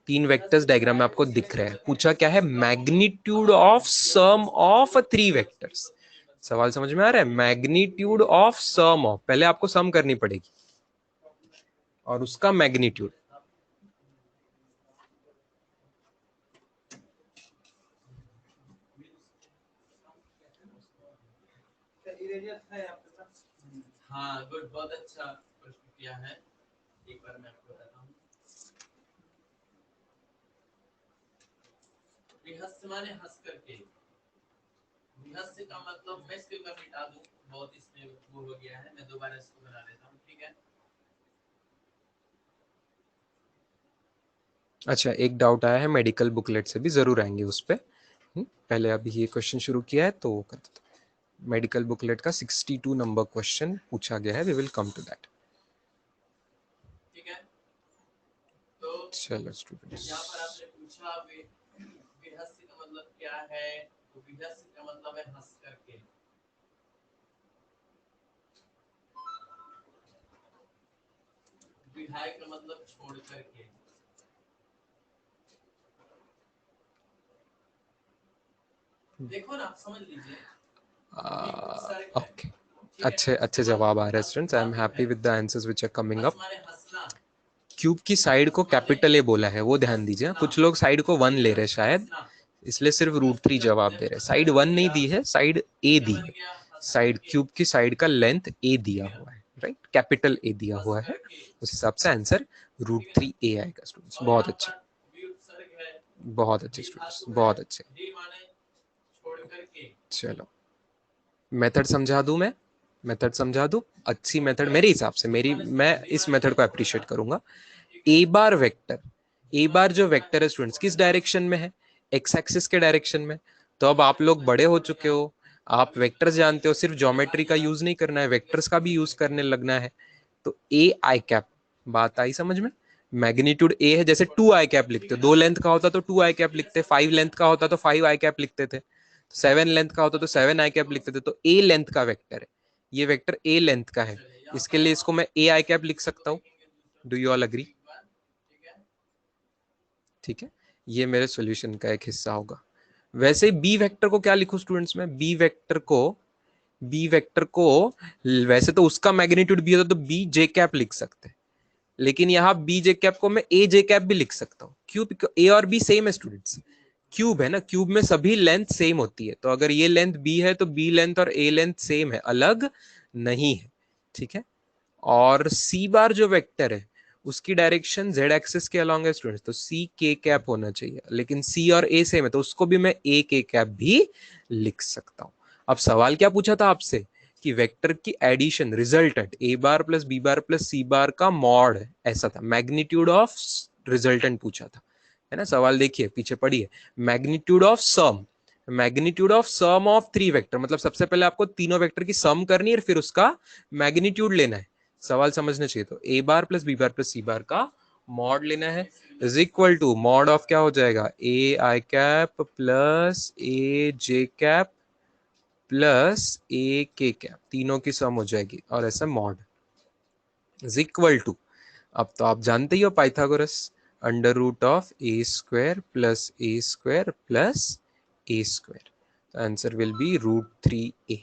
3 vectors diagram में आपको दिख रहे हैं। पूछा क्या है? Magnitude of sum of 3 vectors. सवाल समझ में आ रहा है? मैग्नीट्यूड ऑफ सम ऑफ, पहले आपको सम करनी पड़ेगी और उसका मैग्नीट्यूड। हाँ, गुड, बहुत अच्छा प्रश्न किया है। एक बार मैं आपको बताता हूँ। विहस्य माने हंस करके, विहस्य का मतलब मैं इसके ऊपर मिटा दूं, बहुत इसमें वो हो गया है, मैं दोबारा इसको बना लेता हूँ, ठीक है। अच्छा, एक डाउट आया है मेडिकल बुकलेट से भी, जरूर आएंगे उस पे। पहले अभी ये क्वेश्चन शुरू किया है तो वो कर देते। मेडिकल बुकलेट का 62 नंबर क्वेश्चन पूछा गया है, we will come to that, ठीक है। तो चलो स्टूडेंट्स, यहाँ पर आपने पूछा विहस्य का मतलब क्या है, तो विहस्य का मतलब है हंस करके। विहाय का मतलब छोड़ करके। देखो ना, आप समझ लीजिए। ओके, अच्छे अच्छे जवाब आ रहे हैं students, I am happy with the answers which are coming up. Cube की साइड को कैपिटल ए बोला है, वो ध्यान दीजिए। कुछ लोग साइड को 1 ले रहे हैं शायद, इसलिए सिर्फ √3 जवाब दे रहे हैं। साइड 1 नहीं दी है, साइड ए दी है। साइड क्यूब की साइड का लेंथ ए दिया हुआ है, राइट, कैपिटल ए दिया हुआ है, उस हिसाब से आंसर √3 ए आएगा स्टूडेंट्स। बहुत अच्छे, बहुत अच्छे स्टूडेंट्स, बहुत अच्छे। चलो, मेथड समझा दूं मैं? मेथड समझा दूं, अच्छी मेथड मेरे हिसाब से, मैं इस मेथड को अप्रिशिएट करूंगा। ए बार वेक्टर, ए बार जो वेक्टर है स्टूडेंट्स किस डायरेक्शन में है, एक्स एक्सिस के डायरेक्शन में। तो अब आप लोग बड़े हो चुके हो, आप वेक्टर्स जानते हो, सिर्फ ज्योमेट्री का यूज नहीं करना है, वेक्टर्स का भी यूज करने लगना है। तो ए आई कैप, बात आई समझ में। मैग्नीट्यूड ए है, जैसे 2 आई कैप लिखते, 2 लेंथ का होता तो 2 आई कैप लिखते, 5 लेंथ का होता तो 5 आई कैप लिखते थे, 7 लेंथ का होता तो 7 आई कैप लिखते थे। तो ए लेंथ का वेक्टर है, ये वेक्टर ए लेंथ का है, इसके लिए इसको मैं ए आई कैप लिख सकता हूं। Do you all agree? ठीक है, ये मेरे सॉल्यूशन का एक हिस्सा होगा। वैसे बी वेक्टर को क्या लिखूं स्टूडेंट्स में, बी वेक्टर को वैसे तो उसका मैग्नीट्यूड बी होता तो बी जे कैप लिख सकते हैं, लेकिन यहाँ बी जे कैप को मैं ए जे कैप भी लिख सकता हूँ। क्यों? ए और बी सेम है स्टूडेंट्स, क्यूब है ना, क्यूब में सभी लेंथ सेम होती है। तो अगर ये लेंथ बी है तो बी लेंथ और ए लेंथ सेम है, अलग नहीं है। ठीक है, और सी बार जो वेक्टर है उसकी डायरेक्शन जेड एक्सिस के अलोंग है स्टूडेंट्स, तो सी के कैप होना चाहिए, लेकिन सी और ए सेम है तो उसको भी मैं ए के कैप भी लिख सकता हूं। अब सवाल क्या पूछा था आपसे कि वेक्टर की एडिशन रिजल्टेंट ए bar plus B bar plus C bar का मॉड है, ऐसा था, मैग्नीट्यूड ऑफ रिजल्टेंट पूछा था, है ना। सवाल देखिए पीछे पढ़िए, magnitude of sum, magnitude of sum of 3 vector, मतलब सबसे पहले आपको तीनों वेक्टर की सम करनी है फिर उसका मैग्नीट्यूड लेना है। सवाल समझना चाहिए। तो A bar plus B bar plus C bar का मॉड लेना है, is equal to mod of क्या हो जाएगा, A I cap plus A J cap plus A K cap, तीनों की सम हो जाएगी और ऐसा मॉड इज इक्वल टू, अब तो आप जानते ही हो Pythagoras, under root of A square plus A square, answer will be √3a।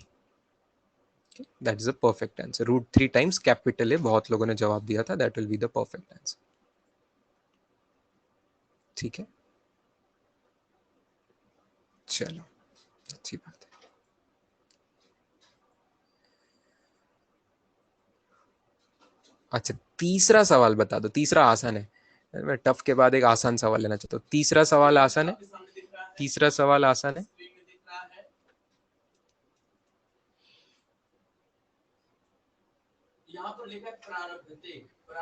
That is a perfect answer, √3 times capital A, बहुत लोगों ने जवाब दिया था, that will be the perfect answer. ठीक है, चलो अच्छी बात है। अच्छा तीसरा सवाल बता दो, तीसरा आसान है, मैं टफ के बाद एक आसान सवाल लेना चाहता हूँ। तीसरा सवाल आसान है, तीसरा सवाल आसान है।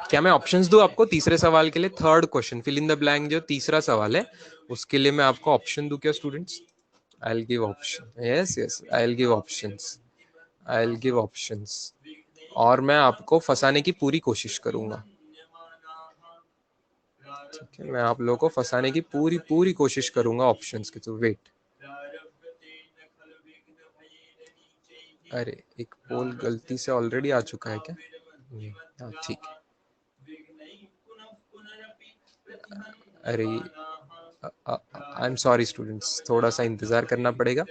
क्या मैं ऑप्शंस दूं आपको तीसरे सवाल के लिए? Third question, fill in the blank, जो तीसरा सवाल है उसके लिए मैं आपको ऑप्शन दूं क्या students? I will give option, yes yes I will give options, I will give options, और मैं आपको फंसाने की पूरी कोशिश करूंगा। ठीक है, मैं आप लोगों को फंसाने की पूरी पूरी कोशिश करूंगा ऑप्शंस के थ्रू। वेट, अरे एक पोल गलती से ऑलरेडी आ चुका है क्या? हाँ ठीक है, अरे आई एम सॉरी स्टूडेंट्स, थोड़ा सा इंतजार करना पड़ेगा,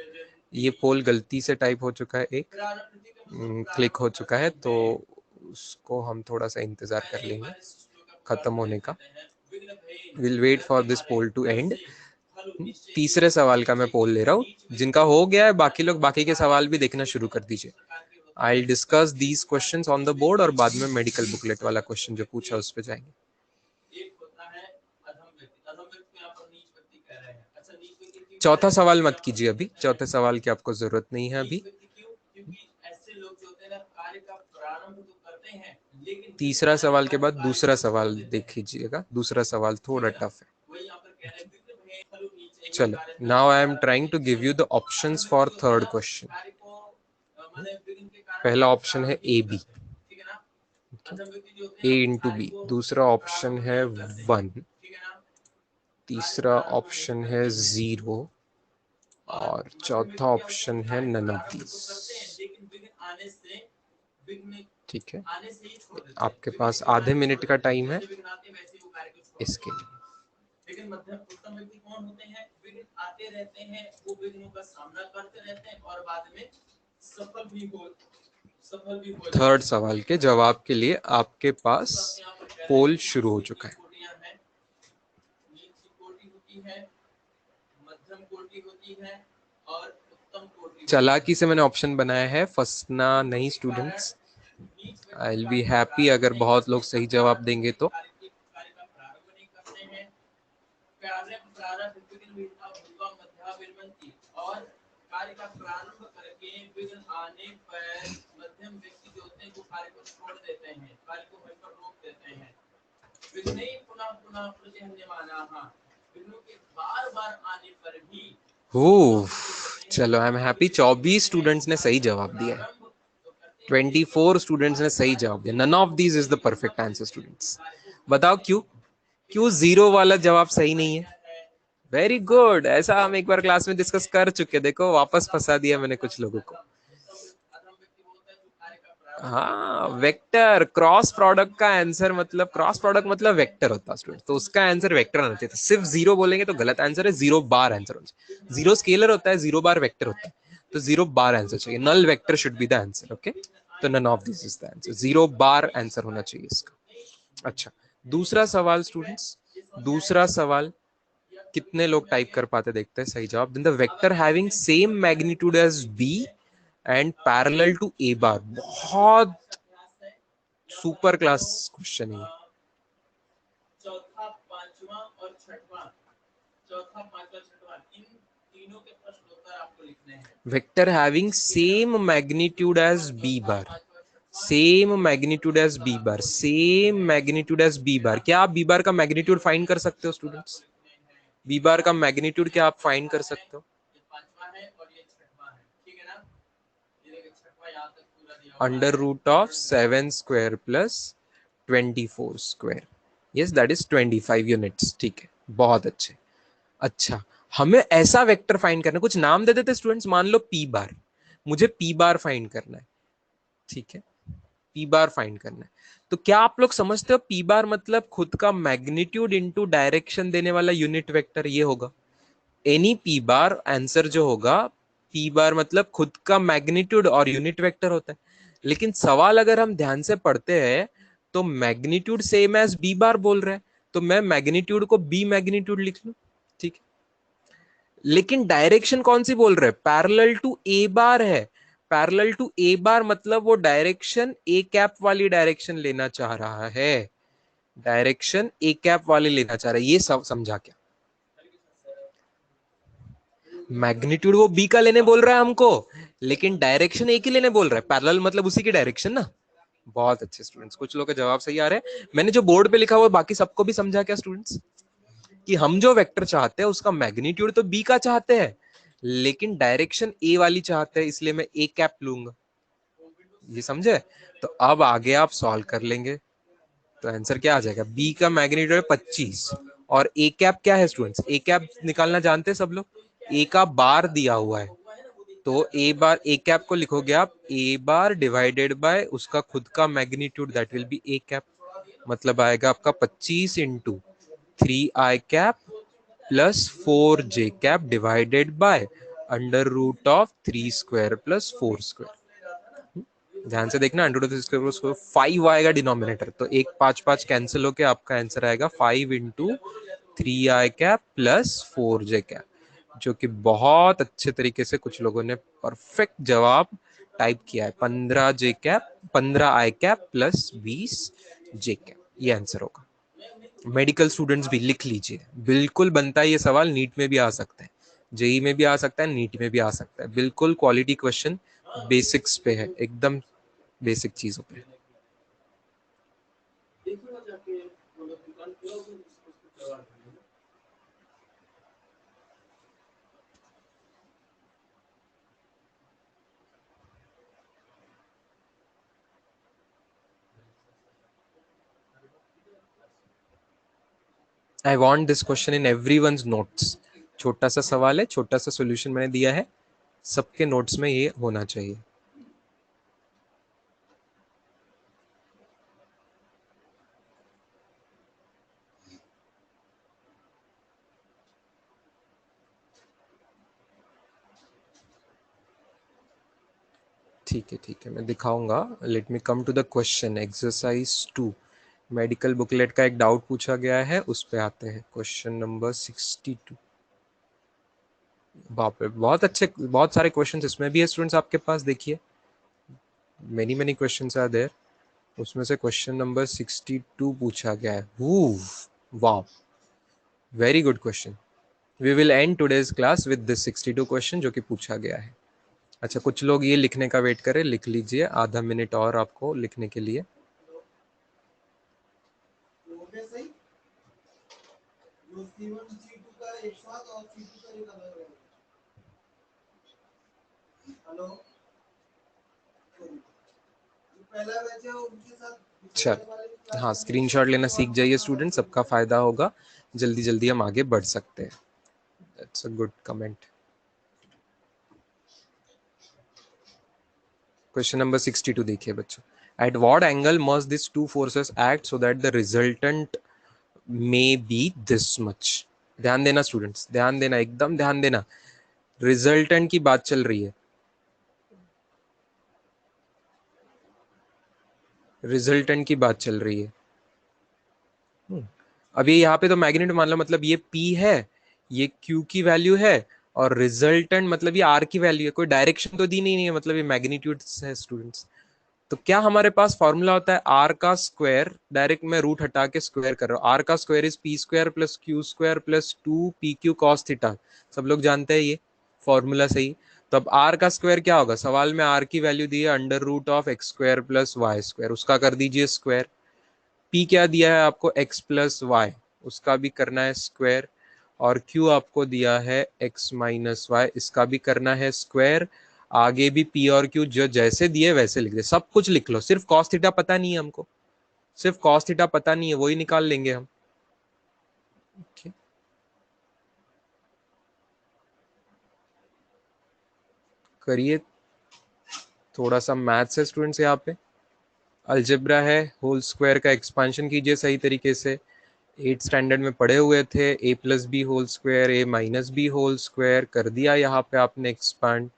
ये पोल गलती से टाइप हो चुका है, एक क्लिक हो चुका है, तो उसको हम थोड़ा सा इंतजार कर लेंगे खत्म होने का। Will wait for this poll to end. तीसरे सवाल का मैं पोल ले रहा हूँ, जिनका हो गया है बाकी लोग बाकी के सवाल भी देखना शुरू कर दीजिए। I discuss these questions on the board और बाद में मेडिकल बुकलेट वाला क्वेश्चन जो पूछा उस पर जाएंगे। चौथा सवाल मत कीजिए अभी, चौथे सवाल की आपको जरूरत नहीं है अभी। तीसरा सवाल के बाद दूसरा सवाल देख लीजिएगा, दूसरा सवाल थोड़ा टफ है। चलो now I am trying to give you the options for third question. पहला ऑप्शन है A B, A into B, दूसरा ऑप्शन है 1, तीसरा ऑप्शन है 0 और चौथा ऑप्शन है नन ऑफ दीज। ठीक है, आपके पास आधे मिनट का टाइम है इसके लिए। लेकिन मध्यम उत्तम व्यक्ति कौन होते हैं? विघ्न आते रहते हैं, वो विघ्नों का सामना करते रहते हैं और बाद में सफल भी हो थर्ड सवाल के जवाब के लिए आपके पास पोल शुरू हो चुका है। चालाकी से मैंने ऑप्शन बनाया है, फंसना नहीं students. I will be happy अगर बहुत लोग सही जवाब देंगे तो। कार्य का प्रारंभ करके विघ्न आने पर मध्यम व्यक्ति जो होते हैं वो कार्य को छोड़ देते हैं, कार्य को वहीं पर रोक देते हैं। विघ्ने पुनः पुनः प्रतिहन्यमानाः, विघ्नों के बार बार आने पर भी। चलो आई एम हैप्पी, 24 स्टूडेंट्स ने सही जवाब दिया है, 24 स्टूडेंट्स ने सही जवाब दिया। None of these is the perfect answer students. बताओ क्यों, क्यों जीरो वाला जवाब सही नहीं है? वेरी गुड, ऐसा हम एक बार क्लास में डिस्कस कर चुके, देखो वापस फंसा दिया मैंने कुछ लोगों को। हाँ, वेक्टर क्रॉस प्रोडक्ट का आंसर मतलब, क्रॉस प्रोडक्ट मतलब वेक्टर होता है स्टूडेंट, तो उसका आंसर वेक्टर आना चाहिए। सिर्फ जीरो बोलेंगे तो गलत आंसर है, जीरो बार आंसर होना चाहिए। जीरो स्केलर होता है, जीरो बार वेक्टर होता है, तो जीरो बार आंसर चाहिए। Null vector should be the answer, okay. तो none of this is the answer, zero bar answer होना चाहिए इसका। अच्छा, दूसरा सवाल स्टूडेंट्स, दूसरा सवाल कितने लोग टाइप कर पाते देखते हैं सही जवाब। The vector having same magnitude as B and parallel to A bar. बहुत सुपर क्लास क्वेश्चन है। चौथा, पांचवा और छठवां, चौथा, पांचवा, छठवां, इन तीनों के प्रश्न उत्तर आपको लिखने हैं। Vector having same magnitude as B bar, same magnitude as B bar, same magnitude as B bar. क्या आप बी बार का मैग्नीट्यूड फाइंड कर सकते हो स्टूडेंट्स? बी बार का मैग्नीट्यूड क्या आप फाइंड कर सकते हो? Under root of 7 square plus 24 square, yes that is 25 units. ठीक है, बहुत अच्छे। अच्छा, हमें ऐसा वेक्टर फाइंड करना, कुछ नाम दे देते स्टूडेंट्स, मान लो पी बार, मुझे पी बार फाइंड करना है, ठीक है, पी बार फाइंड करना है। तो क्या आप लोग समझते हो पी बार मतलब खुद का मैग्नीट्यूड इनटू डायरेक्शन देने वाला यूनिट वेक्टर, ये होगा एनी पी बार। आंसर जो होगा, पी बार मतलब खुद का मैग्नीट्यूड और यूनिट वेक्टर होता है। लेकिन सवाल अगर हम ध्यान से पढ़ते हैं तो magnitude same as B bar बोल रहे हैं, तो मैं मैग्नीट्यूड को बी मैग्नीट्यूड लिख लूं, ठीक है। लेकिन डायरेक्शन कौन सी बोल रहे हैं? पैरेलल टू ए बार है। पैरेलल टू ए बार मतलब वो डायरेक्शन ए कैप वाली डायरेक्शन लेना चाह रहा है, डायरेक्शन ए कैप वाली लेना चाह रहा है। ये सब समझा क्या? मैग्नीट्यूड वो बी का लेने बोल रहा है हमको, लेकिन डायरेक्शन ए की लेने बोल रहा है। पैरेलल मतलब उसी की डायरेक्शन ना। बहुत अच्छे स्टूडेंट्स, कुछ लोग के जवाब सही आ रहे हैं। मैंने जो बोर्ड पे लिखा हुआ बाकी सबको भी समझा क्या स्टूडेंट्स, कि हम जो वेक्टर चाहते हैं उसका मैग्नीट्यूड तो बी का चाहते हैं, लेकिन डायरेक्शन ए वाली चाहते हैं, इसलिए मैं ए कैप लूंगा। ये समझे? तो अब आगे आप सॉल्व कर लेंगे, तो आंसर क्या आ जाएगा? बी का मैग्नीट्यूड है 25 और ए कैप क्या है स्टूडेंट्स? ए कैप निकालना जानते हैं सब लोग, ए का बार दिया हुआ है, तो ए बार, ए कैप को लिखोगे आप ए बार डिवाइडेड बाय उसका खुद का magnitude, that will be A cap. मतलब आएगा आपका 25 into 3i cap plus 4j cap divided by under root of 3 square plus 4 square. ध्यान से देखना, under root of 3 square plus 4, 5 आएगा डिनोमिनेटर, तो एक 5 5 कैंसिल होके आपका आंसर आएगा 5 into 3i cap plus 4j cap, जो कि बहुत अच्छे तरीके से कुछ लोगों ने परफेक्ट जवाब टाइप किया है। 15j cap, 15i cap plus 20j cap, ये आंसर होगा। मेडिकल स्टूडेंट्स भी लिख लीजिए, बिल्कुल बनता है ये सवाल, नीट में भी आ सकता है, जेई में भी आ सकता है, नीट में भी आ सकता है। बिल्कुल क्वालिटी क्वेश्चन, बेसिक्स पे है, एकदम बेसिक चीजों पे। I want this question in everyone's notes. छोटा सा सवाल है, छोटा सा सोल्यूशन मैंने दिया है, सबके नोट्स में ये होना चाहिए। ठीक है, ठीक है, मैं दिखाऊंगा। Let me come to the question, exercise 2 medical booklet का एक डाउट पूछा गया है, उस पे आते हैं। Question number 62। बाप रे, बहुत अच्छे, बहुत सारे क्वेश्चंस इसमें भी है स्टूडेंट्स आपके पास, देखिए many many questions are there. उसमें से क्वेश्चन नंबर 62 पूछा गया है। वाह, very good question. We will end today's class with this 62 question जो कि पूछा गया है। अच्छा, कुछ लोग ये लिखने का वेट करें, लिख लीजिए, आधा मिनट और आपको लिखने के लिए। चल, हाँ, स्क्रीनशॉट लेना सीख जाइए स्टूडेंट, सबका फायदा होगा, जल्दी जल्दी हम आगे बढ़ सकते हैं। That's a good comment. Question number 62 देखिए बच्चों, at what angle must this two forces act so that the resultant may be this much. ध्यान देना स्टूडेंट्स, ध्यान देना, एकदम ध्यान देना, रिजल्टेंट की बात चल रही है, रिजल्टेंट की बात चल रही है। अभी यहाँ पे तो मैग्नीट्यूड मान लो, मतलब ये P है, ये Q की वैल्यू है, और रिजल्टेंट मतलब ये R की वैल्यू है, कोई डायरेक्शन तो दी नहीं है, मतलब ये मैग्नीट्यूड है स्टूडेंट्स। तो क्या हमारे पास फॉर्मूला होता है, R का स्क्वायर, डायरेक्ट मैं रूट हटा के स्क्वायर कर रहा हूँ, R का square is P square plus Q square plus 2PQ cos theta, सब लोग जानते हैं ये फॉर्मूला सही। तो अब R का स्क्वायर क्या होगा, सवाल में R की वैल्यू दी है under root of X square plus Y square, उसका कर दीजिए स्क्वायर। P क्या दिया है आपको, x प्लस वाई, उसका भी करना है स्क्वायर। और Q आपको दिया है x माइनस वाई, इसका भी करना है स्क्वायर। आगे भी P और Q जो जैसे दिए वैसे लिख दे, सब कुछ लिख लो, सिर्फ cos थीटा पता नहीं है हमको, सिर्फ cos थीटा पता नहीं है, वही निकाल लेंगे हम। okay. करिए, थोड़ा सा मैथ्स है स्टूडेंट्स, यहाँ पे अलजेब्रा है, होल स्क्वायर का एक्सपांशन कीजिए सही तरीके से, 8th स्टैंडर्ड में पढ़े हुए थे, a plus B whole square, a minus B whole square कर दिया यहाँ पे आपने एक्सपांड,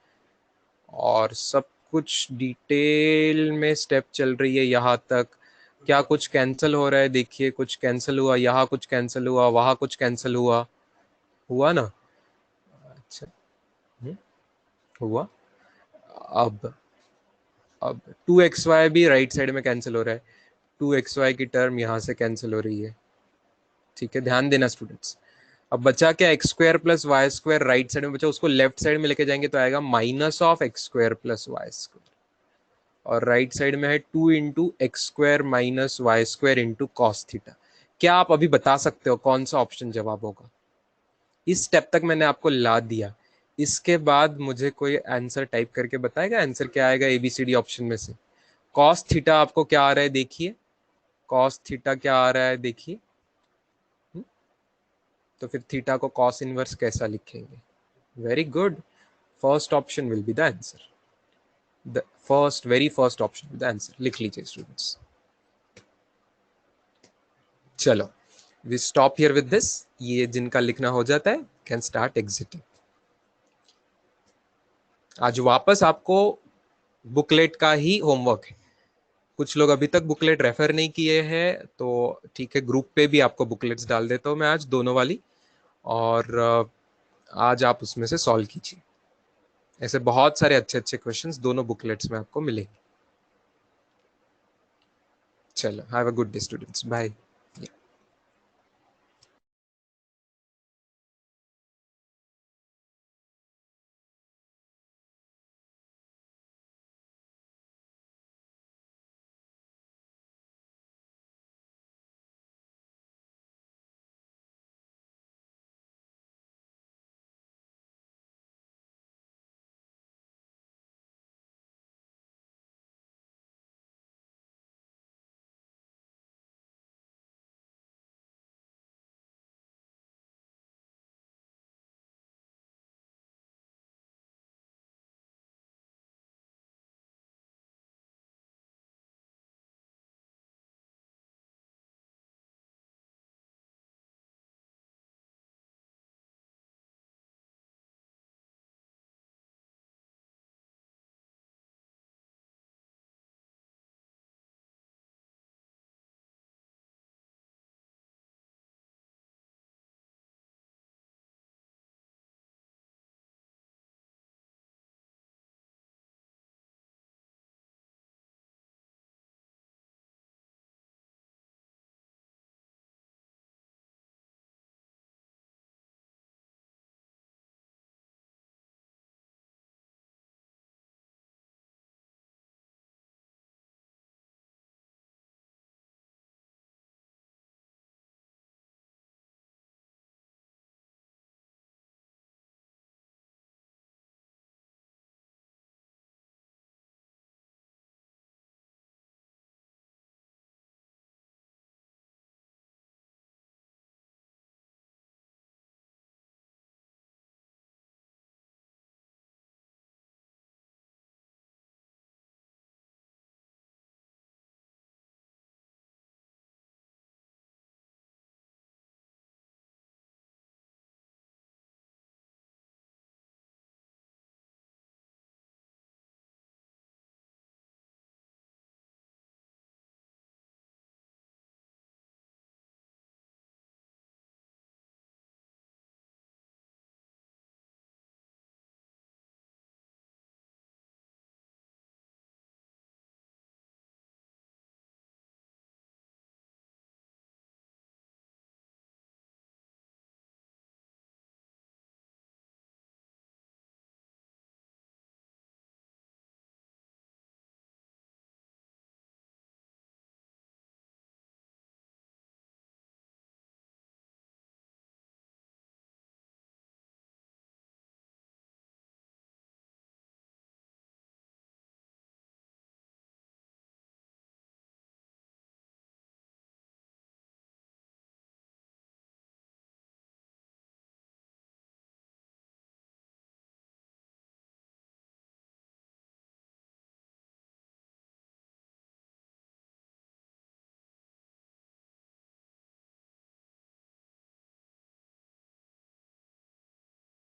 और सब कुछ डिटेल में स्टेप चल रही है यहाँ तक। क्या कुछ कैंसिल हो रहा है, देखिए, कुछ कैंसिल हुआ, यहाँ कुछ कैंसिल हुआ, वहां कुछ कैंसिल हुआ, हुआ ना। अच्छा, हुआ। अब अब 2xy भी राइट साइड में कैंसिल हो रहा है, 2xy की टर्म यहाँ से कैंसिल हो रही है, ठीक है, ध्यान देना स्टूडेंट्स। अब बचा क्या, X square plus Y square right side में बचा, उसको लेफ्ट साइड में लेके जाएंगे तो आएगा minus of X square plus Y square, और राइट साइड में है 2 into X square minus Y square into cos theta. क्या आप अभी बता सकते हो कौन सा ऑप्शन जवाब होगा? इस स्टेप तक मैंने आपको ला दिया, इसके बाद मुझे कोई आंसर टाइप करके बताएगा, आंसर क्या आएगा एबीसीडी ऑप्शन में से। कॉस थीटा आपको क्या आ रहा है देखिए, कॉस थीटा क्या आ रहा है देखिए, तो फिर थीटा को कॉस इनवर्स कैसा लिखेंगे? Very good, first option will be the answer, the first, very first option will the answer, लिख लीजिए स्टूडेंट्स। चलो, we stop here with this, ये जिनका लिखना हो जाता है कैन स्टार्ट एग्जिटिंग। आज वापस आपको बुकलेट का ही होमवर्क है, कुछ लोग अभी तक बुकलेट रेफर नहीं किए हैं, तो ठीक है, ग्रुप पे भी आपको बुकलेट्स डाल देता हूँ मैं आज, दोनों वाली, और आज आप उसमें से सॉल्व कीजिए, ऐसे बहुत सारे अच्छे अच्छे क्वेश्चंस दोनों बुकलेट्स में आपको मिलेंगे। चलो, have a good day students, bye.